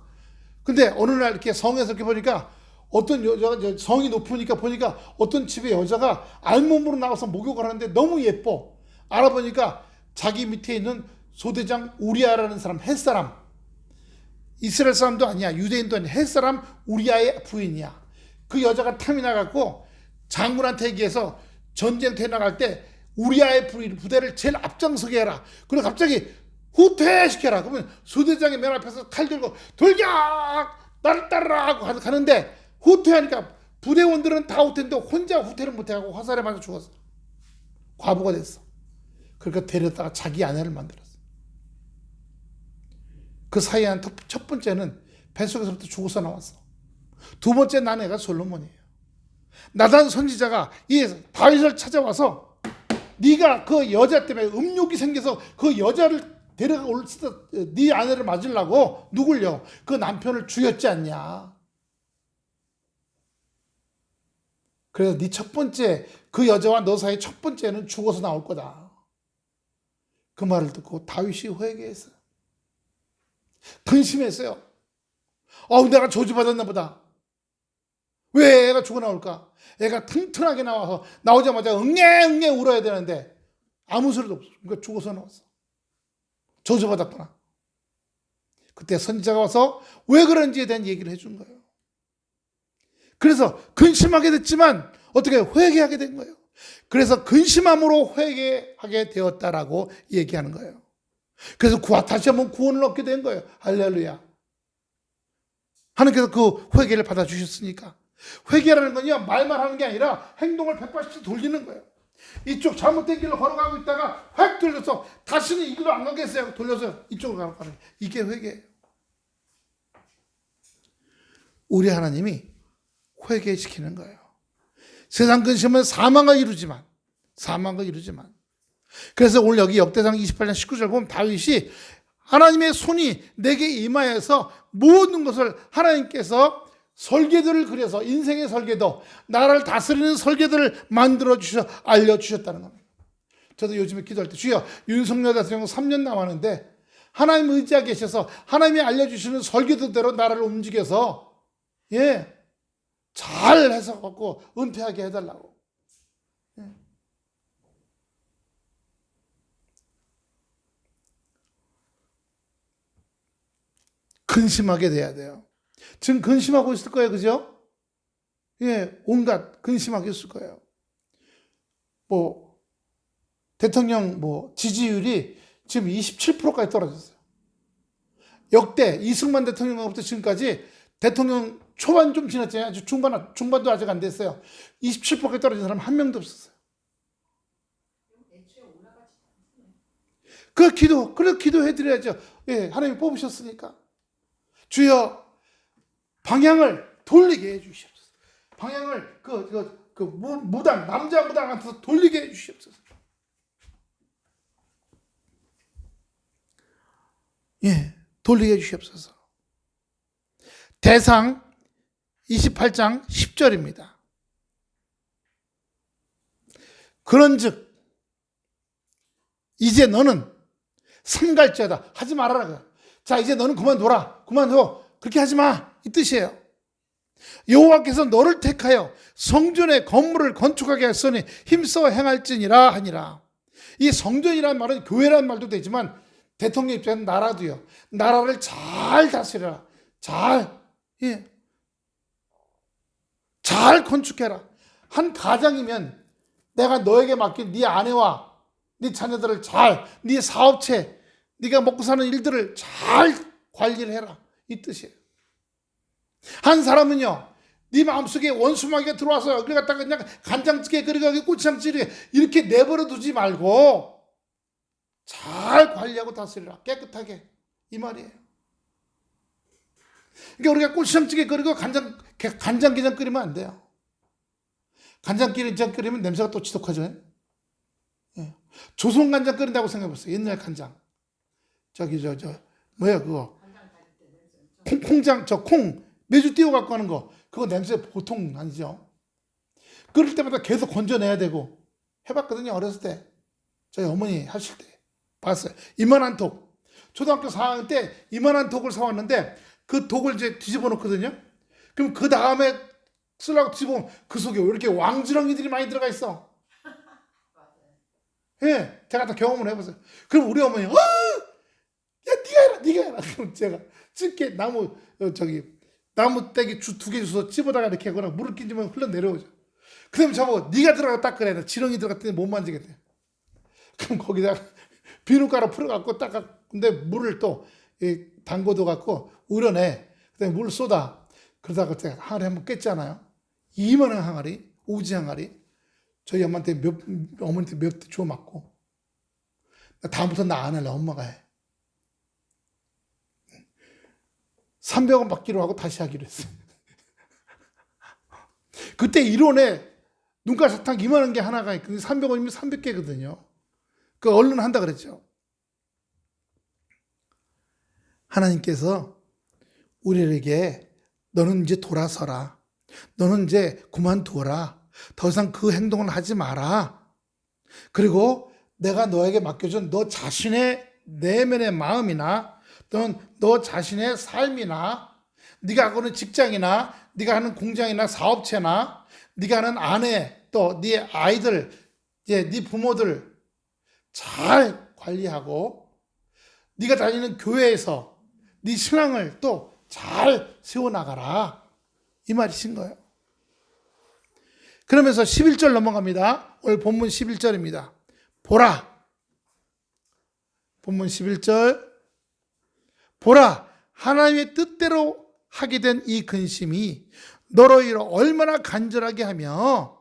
근데 어느 날 이렇게 성에서 이렇게 보니까 어떤 여자가, 성이 높으니까 보니까 어떤 집에 여자가 알몸으로 나와서 목욕을 하는데 너무 예뻐. 알아보니까 자기 밑에 있는 소대장 우리아라는 사람, 햇사람, 이스라엘 사람도 아니야, 유대인도 아니야, 햇사람 우리아의 부인이야. 그 여자가 탐이 나갖고 장군한테 얘기해서 전쟁터에 나갈 때 우리아의 부대를 제일 앞장서게 해라. 그리고 갑자기 후퇴시켜라. 그러면 소대장이 맨 앞에서 칼 들고 돌격! 나를 따르라! 하고 가는데 후퇴하니까 부대원들은 다 후퇴인데 혼자 후퇴를 못해하고 화살에 맞아 죽었어. 과부가 됐어. 그러니까 데려다가 자기 아내를 만들었어. 그 사이에 한 첫 번째는 뱃속에서부터 죽어서 나왔어. 두 번째 난 애가 솔로몬이에요. 나단 선지자가 이 다윗을 찾아와서 네가 그 여자 때문에 음욕이 생겨서 그 여자를 데려가 올 때 네 아내를 맞으려고 누굴요? 그 남편을 죽였지 않냐. 그래서 네 첫 번째 그 여자와 너 사이 첫 번째는 죽어서 나올 거다. 그 말을 듣고 다윗이 회개했어요. 근심했어요. 내가 저주받았나 보다. 왜 애가 죽어 나올까? 애가 튼튼하게 나와서 나오자마자 응애 울어야 되는데 아무 소리도 없어. 그러니까 죽어서 나왔어. 저주받았구나. 그때 선지자가 와서 왜 그런지에 대한 얘기를 해준 거예요. 그래서 근심하게 됐지만 어떻게 회개하게 된 거예요. 그래서 근심함으로 회개하게 되었다라고 얘기하는 거예요. 그래서 다시 한번 구원을 얻게 된 거예요. 할렐루야. 하나님께서 그 회개를 받아주셨으니까. 회개라는 건요, 말만 하는 게 아니라 행동을 180도 돌리는 거예요. 이쪽 잘못된 길로 걸어가고 있다가 확 돌려서 다시는 이 길로 안 가겠어요. 돌려서 이쪽으로 가는 거예요. 이게 회개예요. 우리 하나님이 회개시키는 거예요. 세상 근심은 사망을 이루지만 그래서 오늘 여기 역대상 28장 19절 보면 다윗이 하나님의 손이 내게 임하여서 모든 것을 하나님께서 설계도를 그려서 인생의 설계도, 나라를 다스리는 설계도를 만들어 주셔 알려주셨다는 겁니다. 저도 요즘에 기도할 때 주여 윤석열 대통령 3년 남았는데 하나님 의지하고 계셔서 하나님이 알려주시는 설계도대로 나라를 움직여서 잘 해서 갖고 은퇴하게 해달라고. 근심하게 돼야 돼요. 지금 근심하고 있을 거예요. 그죠? 온갖 근심하고 있을 거예요. 대통령 지지율이 지금 27%까지 떨어졌어요. 역대 이승만 대통령부터 지금까지 대통령 초반 좀 지났잖아요. 아주 중반도 아직 안 됐어요. 27%까지 떨어진 사람 한 명도 없었어요. 그래 기도해드려야죠. 하나님이 뽑으셨으니까. 주여 방향을 돌리게 해주시옵소서. 방향을 남자 무당한테서 돌리게 해주시옵소서. 돌리게 해주시옵소서. 대상 28장 10절입니다. 그런즉 이제 너는 삼갈죄다. 하지 말아라. 자, 이제 너는 그만둬. 그렇게 하지 마. 이 뜻이에요. 여호와께서 너를 택하여 성전의 건물을 건축하게 하였으니 힘써 행할지니라 하니라. 이 성전이라는 말은 교회라는 말도 되지만 대통령 입장에서 나라도요. 나라를 잘 다스려라. 예. 잘 건축해라. 한 가정이면 내가 너에게 맡긴 네 아내와 네 자녀들을 네 사업체, 네가 먹고 사는 일들을 잘 관리를 해라. 이 뜻이에요. 한 사람은요, 네 마음속에 원수마귀가 들어와서 그래 갖다가 그냥 간장찌개 끓이고 고추장찌개 이렇게 내버려 두지 말고 잘 관리하고 다스리라. 깨끗하게. 이 말이에요. 그러니까 우리가 고추장찌개 끓이고 간장게장 끓이면 안 돼요. 간장게장 끓이면 냄새가 또 지독하죠. 예. 조선 간장 끓인다고 생각해보세요. 옛날 간장. 뭐야 그거. 콩 매주 띄워 갖고 하는 거. 그거 냄새 보통 아니죠. 끓일 때마다 계속 건져내야 되고. 해봤거든요. 어렸을 때. 저희 어머니 하실 때. 봤어요. 이만한 독. 초등학교 4학년 때 이만한 독을 사왔는데 그 독을 이제 뒤집어 놓거든요. 그럼 그 다음에 쓰려고 뒤집어보면 그 속에 왜 이렇게 왕지렁이들이 많이 들어가 있어. 예, 제가 다 경험을 해봤어요. 그럼 우리 어머니, 야, 네가 해라. 그럼 제가 집게 나무 떼기 2개 주워서 집어다가 이렇게 하거나 물을 끼지면 흘러 내려오죠. 그다음에 저보고 네가 들어가 닦으래. 지렁이 들어갔더니 못 만지겠대. 그럼 거기다가 비누가루 풀어갖고 닦아. 근데 물을 또 담궈둬 갖고 우려내. 그다음에 물 쏟아. 그러다가 제가 항아리 한번 깼잖아요. 이만한 항아리, 오지 항아리. 저희 어머니한테 몇 대 주워 맞고. 다음부터 나 안 할래. 엄마가 해. 300원 받기로 하고 다시 하기로 했어요. 그때 1원에 눈깔 사탕 이만한 게 하나가 있거든요. 300원이면 300개거든요. 그 얼른 한다 그랬죠. 하나님께서 우리에게 너는 이제 돌아서라. 너는 이제 그만두어라. 더 이상 그 행동을 하지 마라. 그리고 내가 너에게 맡겨준 너 자신의 내면의 마음이나 또는 너 자신의 삶이나 네가 하고 있는 직장이나 네가 하는 공장이나 사업체나 네가 하는 아내 또 네 아이들 네 부모들 잘 관리하고 네가 다니는 교회에서 네 신앙을 또 잘 세워나가라. 이 말이신 거예요. 그러면서 11절 넘어갑니다. 오늘 본문 11절입니다. 보라. 본문 11절. 보라. 하나님의 뜻대로 하게 된 이 근심이 너로 인해 얼마나 간절하게 하며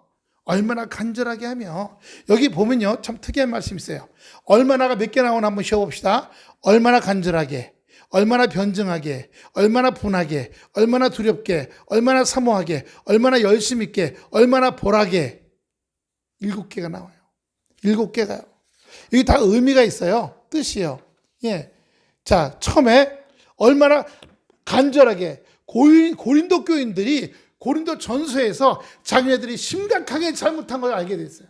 여기 보면요 참 특이한 말씀이 있어요. 얼마나가 몇 개 나오나 한번 쉬어봅시다. 얼마나 간절하게, 얼마나 변증하게, 얼마나 분하게, 얼마나 두렵게, 얼마나 사모하게, 얼마나 열심 있게, 얼마나 보라게. 7개가 나와요. 7개가요. 여기 다 의미가 있어요. 뜻이요. 예. 자, 처음에 얼마나 간절하게 고린도 교인들이 고린도 전서에서 자기네들이 심각하게 잘못한 걸 알게 됐어요.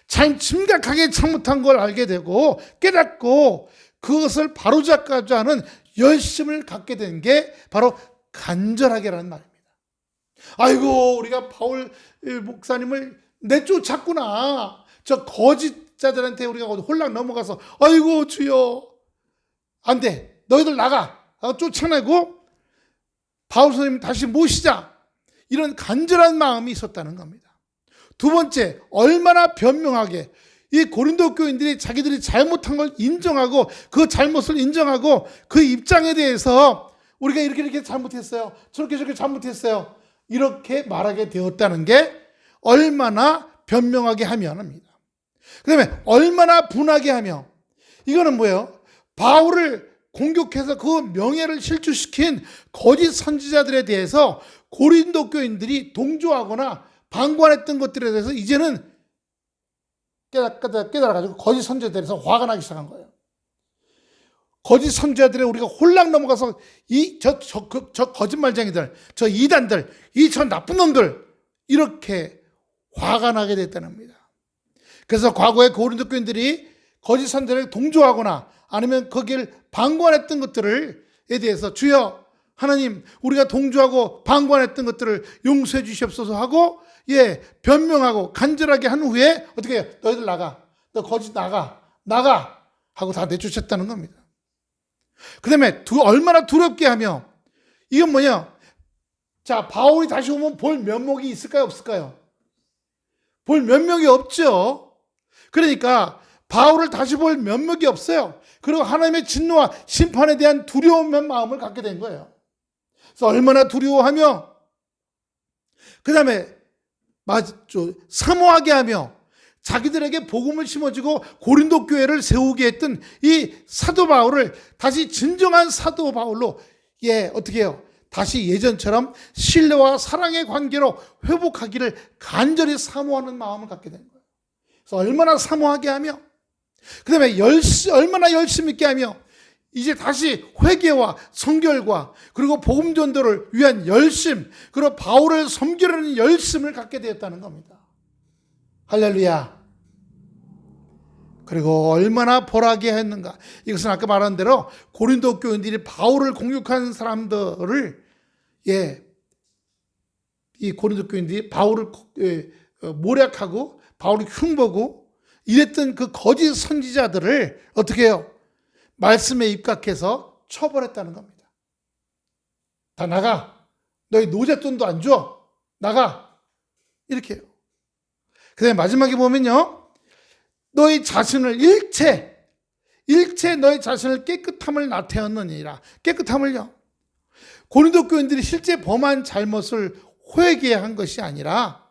참 심각하게 잘못한 걸 알게 되고 깨닫고 그것을 바로잡고자 하는 열심을 갖게 된 게 바로 간절하게라는 말입니다. 아이고 우리가 바울 목사님을 내쫓았구나. 저 거짓자들한테 우리가 홀랑 넘어가서 아이고 주여 안 돼. 너희들 나가. 쫓아내고 바울 선생님 다시 모시자. 이런 간절한 마음이 있었다는 겁니다. 두 번째, 얼마나 변명하게 이 고린도 교인들이 자기들이 잘못한 걸 인정하고 그 잘못을 인정하고 그 입장에 대해서 우리가 이렇게 잘못했어요. 저렇게 잘못했어요. 이렇게 말하게 되었다는 게 얼마나 변명하게 하면 합니다. 그 다음에 얼마나 분하게 하며 이거는 뭐예요? 바울을 공격해서 그 명예를 실추시킨 거짓 선지자들에 대해서 고린도 교인들이 동조하거나 방관했던 것들에 대해서 이제는 깨달아가지고 거짓 선지자들에 대해서 화가 나기 시작한 거예요. 거짓 선지자들에 우리가 홀랑 넘어가서 저 거짓말쟁이들, 저 이단들, 저 나쁜 놈들 이렇게 화가 나게 됐다는 겁니다. 그래서 과거에 고린도 교인들이 거짓 선지자들에 동조하거나 아니면 거기를 방관했던 것들에 대해서 주여 하나님 우리가 동조하고 방관했던 것들을 용서해 주시옵소서 하고 변명하고 간절하게 한 후에 어떻게 해요? 너희들 나가. 너 거짓 나가. 하고 다 내쫓았다는 겁니다. 그 다음에 얼마나 두렵게 하며, 이건 뭐냐? 자, 바울이 다시 오면 볼 면목이 있을까요? 없을까요? 볼 면목이 없죠. 그러니까 바울을 다시 볼 면목이 없어요. 그리고 하나님의 진노와 심판에 대한 두려운 마음을 갖게 된 거예요. 그래서 얼마나 두려워하며, 그 다음에 사모하게 하며 자기들에게 복음을 심어주고 고린도 교회를 세우게 했던 이 사도 바울을 다시 진정한 사도 바울로 어떻게 해요? 다시 예전처럼 신뢰와 사랑의 관계로 회복하기를 간절히 사모하는 마음을 갖게 된 거예요. 그래서 얼마나 사모하게 하며, 그 다음에 얼마나 열심히 있게 하며, 이제 다시 회개와 성결과 그리고 복음 전도를 위한 열심, 그리고 바울을 섬기려는 열심을 갖게 되었다는 겁니다. 할렐루야. 그리고 얼마나 벌하게 했는가. 이것은 아까 말한 대로 고린도 교인들이 바울을 공격한 사람들을 이 고린도 교인들이 바울을 모략하고 바울을 흉보고 이랬던 그 거짓 선지자들을 어떻게 해요? 말씀에 입각해서 처벌했다는 겁니다. 다 나가. 너희 노잣돈도 안 줘. 나가. 이렇게 해요. 그 다음에 마지막에 보면요. 너희 자신을 일체 너희 자신을 깨끗함을 나타내었느니라. 깨끗함을요. 고린도 교인들이 실제 범한 잘못을 회개한 것이 아니라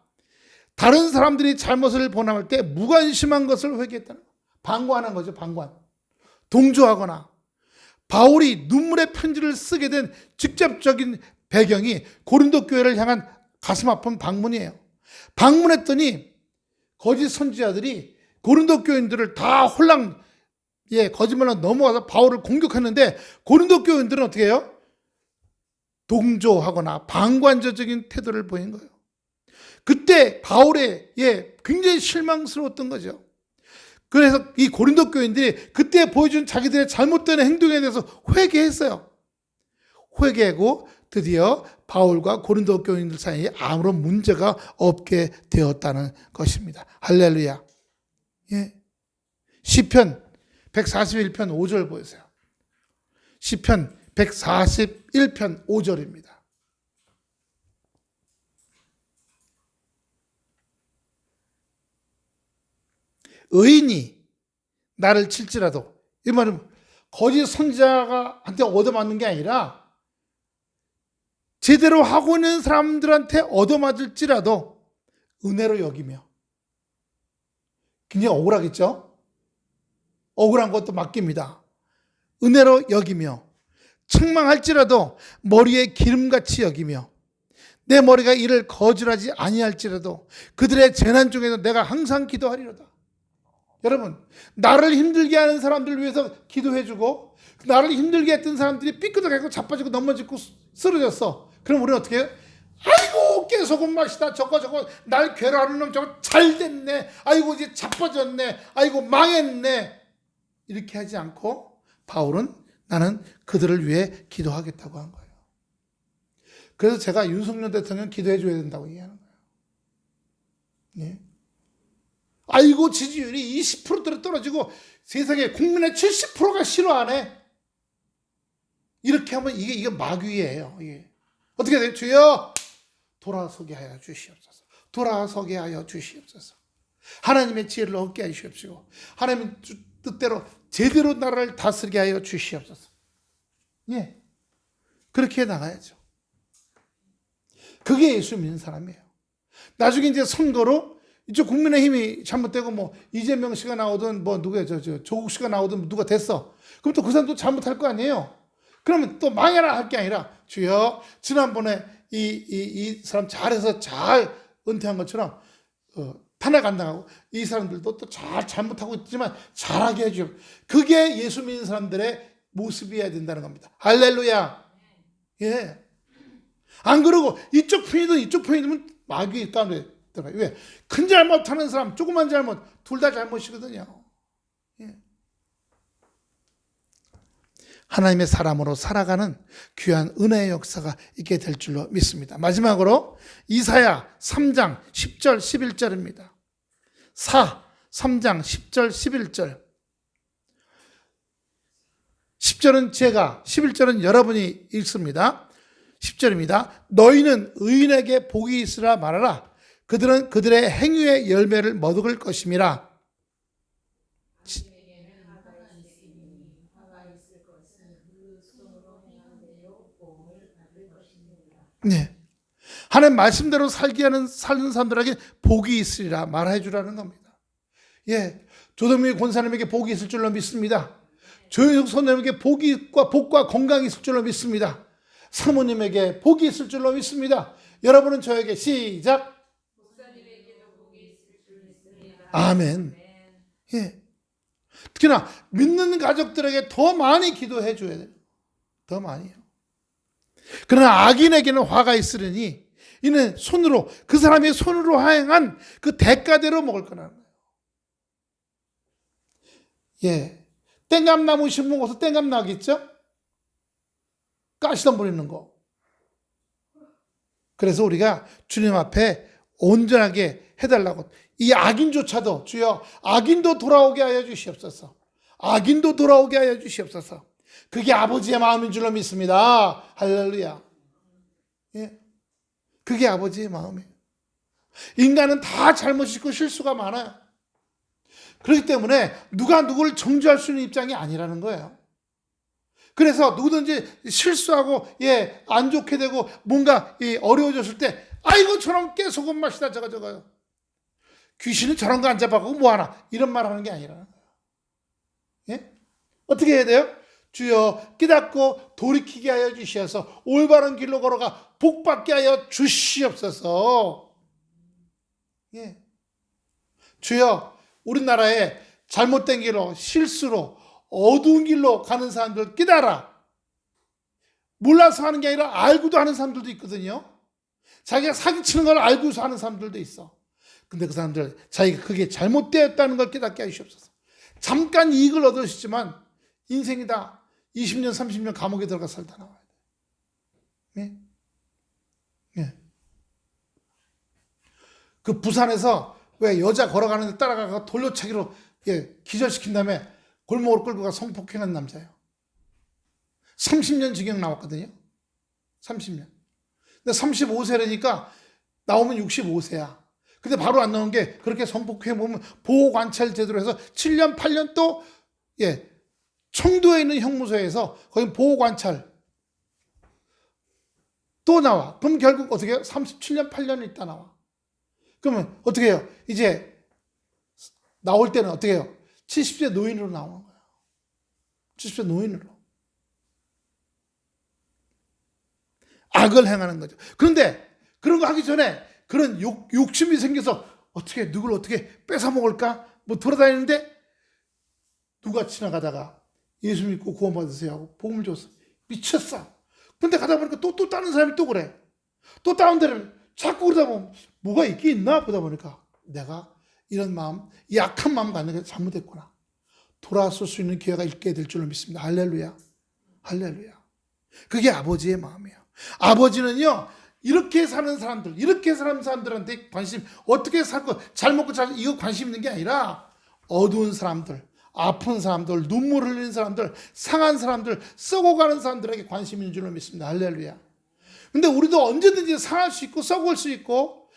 다른 사람들이 잘못을 범할 때 무관심한 것을 회개했다는 거예요. 방관한 거죠. 방관. 동조하거나. 바울이 눈물의 편지를 쓰게 된 직접적인 배경이 고린도 교회를 향한 가슴 아픈 방문이에요. 방문했더니 거짓 선지자들이 고린도 교인들을 다 거짓말로 넘어가서 바울을 공격했는데 고린도 교인들은 어떻게 해요? 동조하거나 방관적인 태도를 보인 거예요. 그때 바울의 굉장히 실망스러웠던 거죠. 그래서 이 고린도 교인들이 그때 보여준 자기들의 잘못된 행동에 대해서 회개했어요. 회개하고 드디어 바울과 고린도 교인들 사이에 아무런 문제가 없게 되었다는 것입니다. 할렐루야. 시편 141편 5절 보세요. 시편 141편 5절입니다. 의인이 나를 칠지라도, 이 말은 거짓 선지자한테 얻어맞는 게 아니라 제대로 하고 있는 사람들한테 얻어맞을지라도 은혜로 여기며, 굉장히 억울하겠죠? 억울한 것도 맡깁니다. 은혜로 여기며 책망할지라도 머리에 기름같이 여기며 내 머리가 이를 거절하지 아니할지라도 그들의 재난 중에도 내가 항상 기도하리로다. 여러분, 나를 힘들게 하는 사람들을 위해서 기도해주고 나를 힘들게 했던 사람들이 삐끗하고 자빠지고 넘어지고 쓰러졌어. 그럼 우리는 어떻게 해요? 아이고 깨소금 맛이다. 저거 날 괴로워하는 놈 저거 잘 됐네. 아이고 이제 자빠졌네. 아이고 망했네. 이렇게 하지 않고 바울은 나는 그들을 위해 기도하겠다고 한 거예요. 그래서 제가 윤석열 대통령 기도해 줘야 된다고 얘기하는 거예요. 아이고 지지율이 20%대로 떨어지고 세상에 국민의 70%가 싫어하네. 이렇게 하면 이게 마귀예요. 이게. 어떻게 돼요? 주여 돌아서게 하여 주시옵소서. 돌아서게 하여 주시옵소서. 하나님의 지혜를 얻게 하시옵시고 하나님의 뜻대로 제대로 나라를 다스리게 하여 주시옵소서. 그렇게 나가야죠. 그게 예수 믿는 사람이에요. 나중에 이제 선거로 이쪽 국민의힘이 잘못되고 이재명 씨가 나오든 조국 씨가 나오든 누가 됐어. 그럼 또 그 사람도 잘못할 거 아니에요. 그러면 또 망해라 할 게 아니라 주여 지난번에 이 사람 잘해서 잘 은퇴한 것처럼 탄핵 안 당하고 이 사람들도 또 잘못하고 있지만 잘하게 해줘. 그게 예수 믿는 사람들의 모습이어야 된다는 겁니다. 할렐루야. 안 그러고 이쪽 편이든 이쪽 편이든 마귀 가운데 들어가요. 왜? 큰 잘못하는 사람, 조그만 잘못, 둘 다 잘못이거든요. 하나님의 사람으로 살아가는 귀한 은혜의 역사가 있게 될 줄로 믿습니다. 마지막으로 이사야 3장 10절 11절입니다. 3장 10절 11절. 10절은 제가, 11절은 여러분이 읽습니다. 10절입니다. 너희는 의인에게 복이 있으라 말하라. 그들은 그들의 행위의 열매를 머금을 것임이라. 자기에게는 화가 있으니 화가 있을 것은 그 손으로 행한 대로 복을 받을 것입니다. 네. 하나님 말씀대로 사는 사람들에게 복이 있으리라 말해 주라는 겁니다. 예. 조동미 권사님에게 복이 있을 줄로 믿습니다. 조윤석 선생님에게 복과 건강이 있을 줄로 믿습니다. 사모님에게 복이 있을 줄로 믿습니다. 여러분은 저에게 시작. 목사님에게도 복이 있을 줄 믿습니다. 아멘. 예. 특히나 믿는 가족들에게 더 많이 기도해 줘야 돼요. 더 많이요. 그러나 악인에게는 화가 있으려니 이는 그 사람의 손으로 행한 그 대가대로 먹을 거라는 거예요. 예. 땡감나무 심어서 땡감 나겠죠? 가시덤 부리는 거. 그래서 우리가 주님 앞에 온전하게 해달라고. 이 악인조차도 주여 악인도 돌아오게 하여 주시옵소서. 악인도 돌아오게 하여 주시옵소서. 그게 아버지의 마음인 줄로 믿습니다. 할렐루야. 예. 그게 아버지의 마음이에요. 인간은 다 잘못이 있고 실수가 많아요. 그렇기 때문에 누가 누구를 정죄할 수 있는 입장이 아니라는 거예요. 그래서 누구든지 실수하고 안 좋게 되고 뭔가 어려워졌을 때 아이고 저런 깨소금 맛이다 저거요. 귀신은 저런 거 안 잡아가고 뭐하나 이런 말 하는 게 아니라는 거예요. 예? 어떻게 해야 돼요? 주여 깨닫고 돌이키게 하여 주시어서 올바른 길로 걸어가 복받게 하여 주시옵소서. 예. 주여 우리나라에 잘못된 길로 실수로 어두운 길로 가는 사람들 깨달아. 몰라서 하는 게 아니라 알고도 하는 사람들도 있거든요. 자기가 사기치는 걸 알고서 하는 사람들도 있어. 근데 그 사람들 자기가 그게 잘못되었다는 걸 깨닫게 하시옵소서. 잠깐 이익을 얻으시지만 인생이다. 20년 30년 감옥에 들어가 살다 나와야 돼. 예? 예. 그 부산에서 왜 여자 걸어가는데 따라가서 돌려차기로 기절시킨 다음에 골목으로 끌고 가 성폭행한 남자예요. 30년 징역 나왔거든요. 30년. 근데 35세라니까 나오면 65세야. 근데 바로 안 나온 게 그렇게 성폭행 보면 보호관찰 제도로 해서 7년 8년 또 청도에 있는 형무소에서 거기 보호관찰 또 나와. 그럼 결국 어떻게 해요? 37년 8년 있다 나와. 그러면 어떻게 해요? 이제 나올 때는 어떻게 해요? 70세 노인으로 나오는 거예요. 70세 노인으로. 악을 행하는 거죠. 그런데 그런 거 하기 전에 그런 욕심이 생겨서 누굴 어떻게 뺏어 먹을까? 뭐 돌아다니는데 누가 지나가다가 예수 믿고 구원받으세요 하고 복음을 줬어. 미쳤어. 근데 가다 보니까 또 다른 사람이 또 그래. 또 다른 데를 자꾸 그러다 보면 뭐가 있긴 있나 보다 보니까 내가 이런 마음, 이 악한 마음 갖는 게 잘못했구나. 돌아설 수 있는 기회가 있게 될 줄로 믿습니다. 할렐루야. 할렐루야. 그게 아버지의 마음이에요. 아버지는요, 이렇게 사는 사람들, 이렇게 사는 사람들한테 관심, 어떻게 살고, 잘 먹고 잘, 이거 관심 있는 게 아니라, 어두운 사람들, 아픈 사람들, 눈물 흘리는 사람들, 상한 사람들, 썩어가는 사람들에게 관심 있는 줄로 믿습니다. 할렐루야. 근데 우리도 언제든지 상할 수 있고, 썩을 수 있고,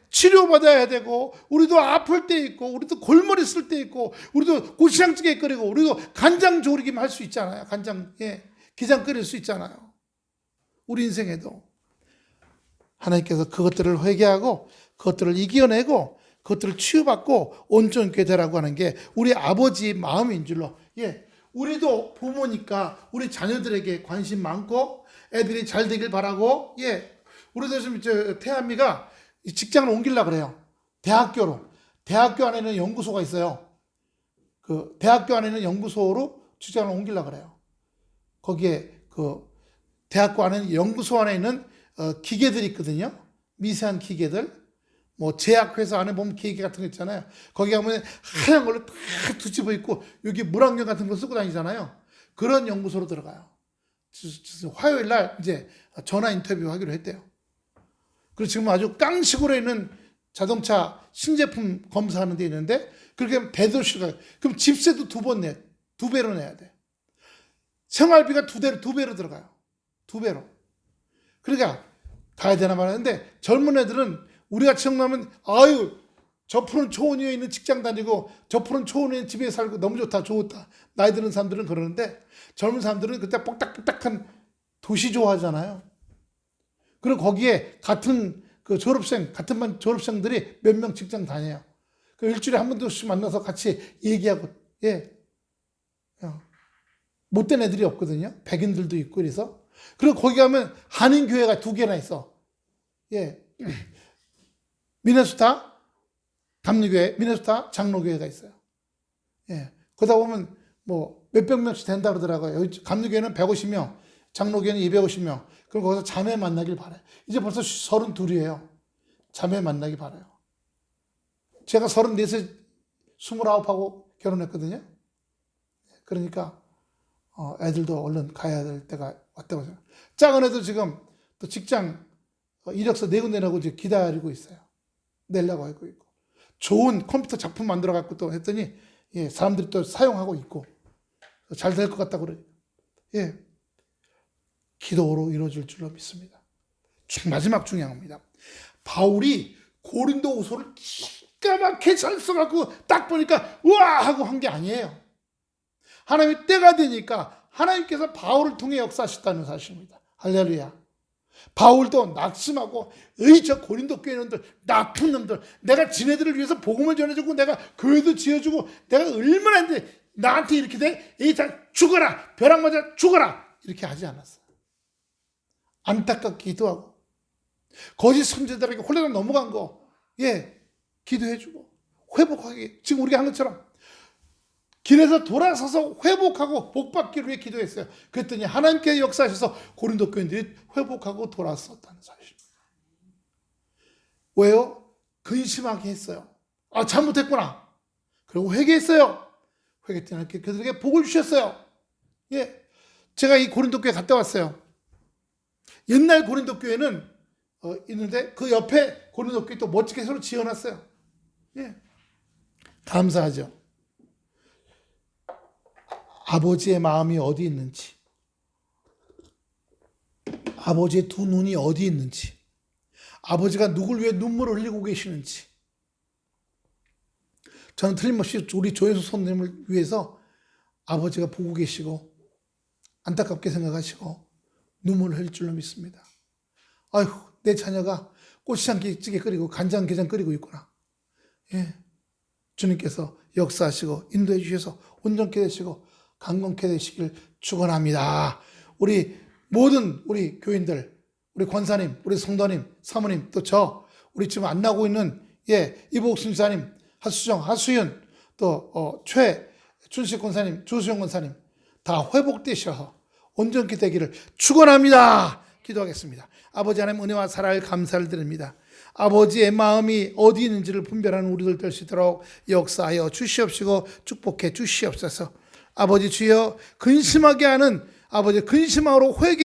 치료받아야 되고, 우리도 아플 때 있고, 우리도 골머리 쓸 때 있고, 우리도 고추장찌개 끓이고, 우리도 간장 조리기만 할 수 있잖아요. 기장 끓일 수 있잖아요. 우리 인생에도. 하나님께서 그것들을 회개하고, 그것들을 이겨내고, 그것들을 치유받고 온전케 되라고 하는 게 우리 아버지의 마음인 줄로. 우리도 부모니까 우리 자녀들에게 관심 많고, 애들이 잘 되길 바라고, 우리도 지금 태아미가 직장을 옮기려고 그래요. 대학교로. 대학교 안에는 연구소가 있어요. 그 대학교 안에는 연구소로 직장을 옮기려고 그래요. 거기에 대학교 안에 연구소 안에 있는 기계들이 있거든요. 미세한 기계들. 뭐 제약회사 안에 보면 기계 같은 거 있잖아요. 거기 가면 하얀 걸로 딱 뒤집어 있고 여기 물안경 같은 거 쓰고 다니잖아요. 그런 연구소로 들어가요. 화요일 날 이제 전화 인터뷰 하기로 했대요. 그리고 지금 아주 깡식으로 있는 자동차 신제품 검사하는 데 있는데 그렇게 하면 대도시가 그럼 집세도 두 배로 내야 돼. 생활비가 두 배로 들어가요. 2배로. 그러니까 가야 되나 말아야 하는데 젊은 애들은 우리같이 정도면 아유 저 푸른 초원 위에 있는 직장 다니고 저 푸른 초원 위에 집에 살고 너무 좋다 좋다 나이 드는 사람들은 그러는데 젊은 사람들은 그때 뻑딱뻑딱한 도시 좋아하잖아요. 그리고 거기에 같은 그 같은 반 졸업생들이 몇 명 직장 다녀요. 그 일주일에 한 번씩 만나서 같이 얘기하고 못된 애들이 없거든요. 백인들도 있고 그래서 그리고 거기 가면 한인교회가 2개나 있어. 미네소타 감리교회, 미네소타 장로교회가 있어요. 그러다 보면 뭐 몇백 명씩 된다 그러더라고요. 여기 감리교회는 150명, 장로교회는 250명. 그럼 거기서 자매 만나길 바라요. 이제 벌써 32이에요. 자매 만나길 바라요. 제가 34세 29하고 결혼했거든요. 그러니까 애들도 얼른 가야 될 때가 왔다고 생각해요. 작은 애도 지금 또 직장 이력서 4군데 내고 지금 기다리고 있어요. 내려고 하고 있고. 좋은 컴퓨터 작품 만들어 갖고 또 했더니 사람들이 또 사용하고 있고 잘 될 것 같다고 그래요. 기도로 이루어질 줄로 믿습니다. 마지막 중요한 겁니다. 바울이 고린도후서를 기가 막히게 잘 써갖고 딱 보니까 우와 하고 한 게 아니에요. 하나님이 때가 되니까 하나님께서 바울을 통해 역사하셨다는 사실입니다. 할렐루야. 바울도 낙심하고 저 고린도 교회 놈들 나쁜 놈들 내가 지네들을 위해서 복음을 전해주고 내가 교회도 지어주고 내가 얼마나 했는데 나한테 이렇게 돼? 다 죽어라 벼락 맞아 죽어라 이렇게 하지 않았어요. 안타깝게 기도하고 거짓 선지자들에게 홀레가 넘어간 거 기도해주고 회복하기 지금 우리가 한 것처럼 길에서 돌아서서 회복하고 복받기를 위해 기도했어요. 그랬더니 하나님께서 역사하셔서 고린도 교인들이 회복하고 돌아섰다는 사실입니다. 왜요? 근심하게 했어요. 잘못했구나. 그리고 회개했어요. 회개했더니 그들에게 복을 주셨어요. 제가 이 고린도 교회 갔다 왔어요. 옛날 고린도 교회는 있는데 그 옆에 고린도 교회 또 멋지게 새로 지어놨어요. 감사하죠. 아버지의 마음이 어디 있는지, 아버지의 두 눈이 어디 있는지, 아버지가 누굴 위해 눈물을 흘리고 계시는지, 저는 틀림없이 우리 조혜수 손님을 위해서 아버지가 보고 계시고 안타깝게 생각하시고 눈물을 흘릴 줄로 믿습니다. 아휴, 내 자녀가 고추장찌개 끓이고 간장게장 끓이고 있구나. 주님께서 역사하시고 인도해 주셔서 온전케 되시고 강건케 되시길 축원합니다. 우리 모든 우리 교인들, 우리 권사님, 우리 성도님, 사모님, 또 우리 지금 안 나오고 있는 이복순 지사님, 하수정, 하수윤, 또 최춘식 권사님, 조수영 권사님 다 회복되셔서 온전케 되기를 축원합니다. 기도하겠습니다. 아버지 하나님 은혜와 사랑을 감사를 드립니다. 아버지의 마음이 어디 있는지를 분별하는 우리들 될 수 있도록 역사하여 주시옵시고 축복해 주시옵소서. 아버지 주여 근심하게 하는 아버지 근심하로 회개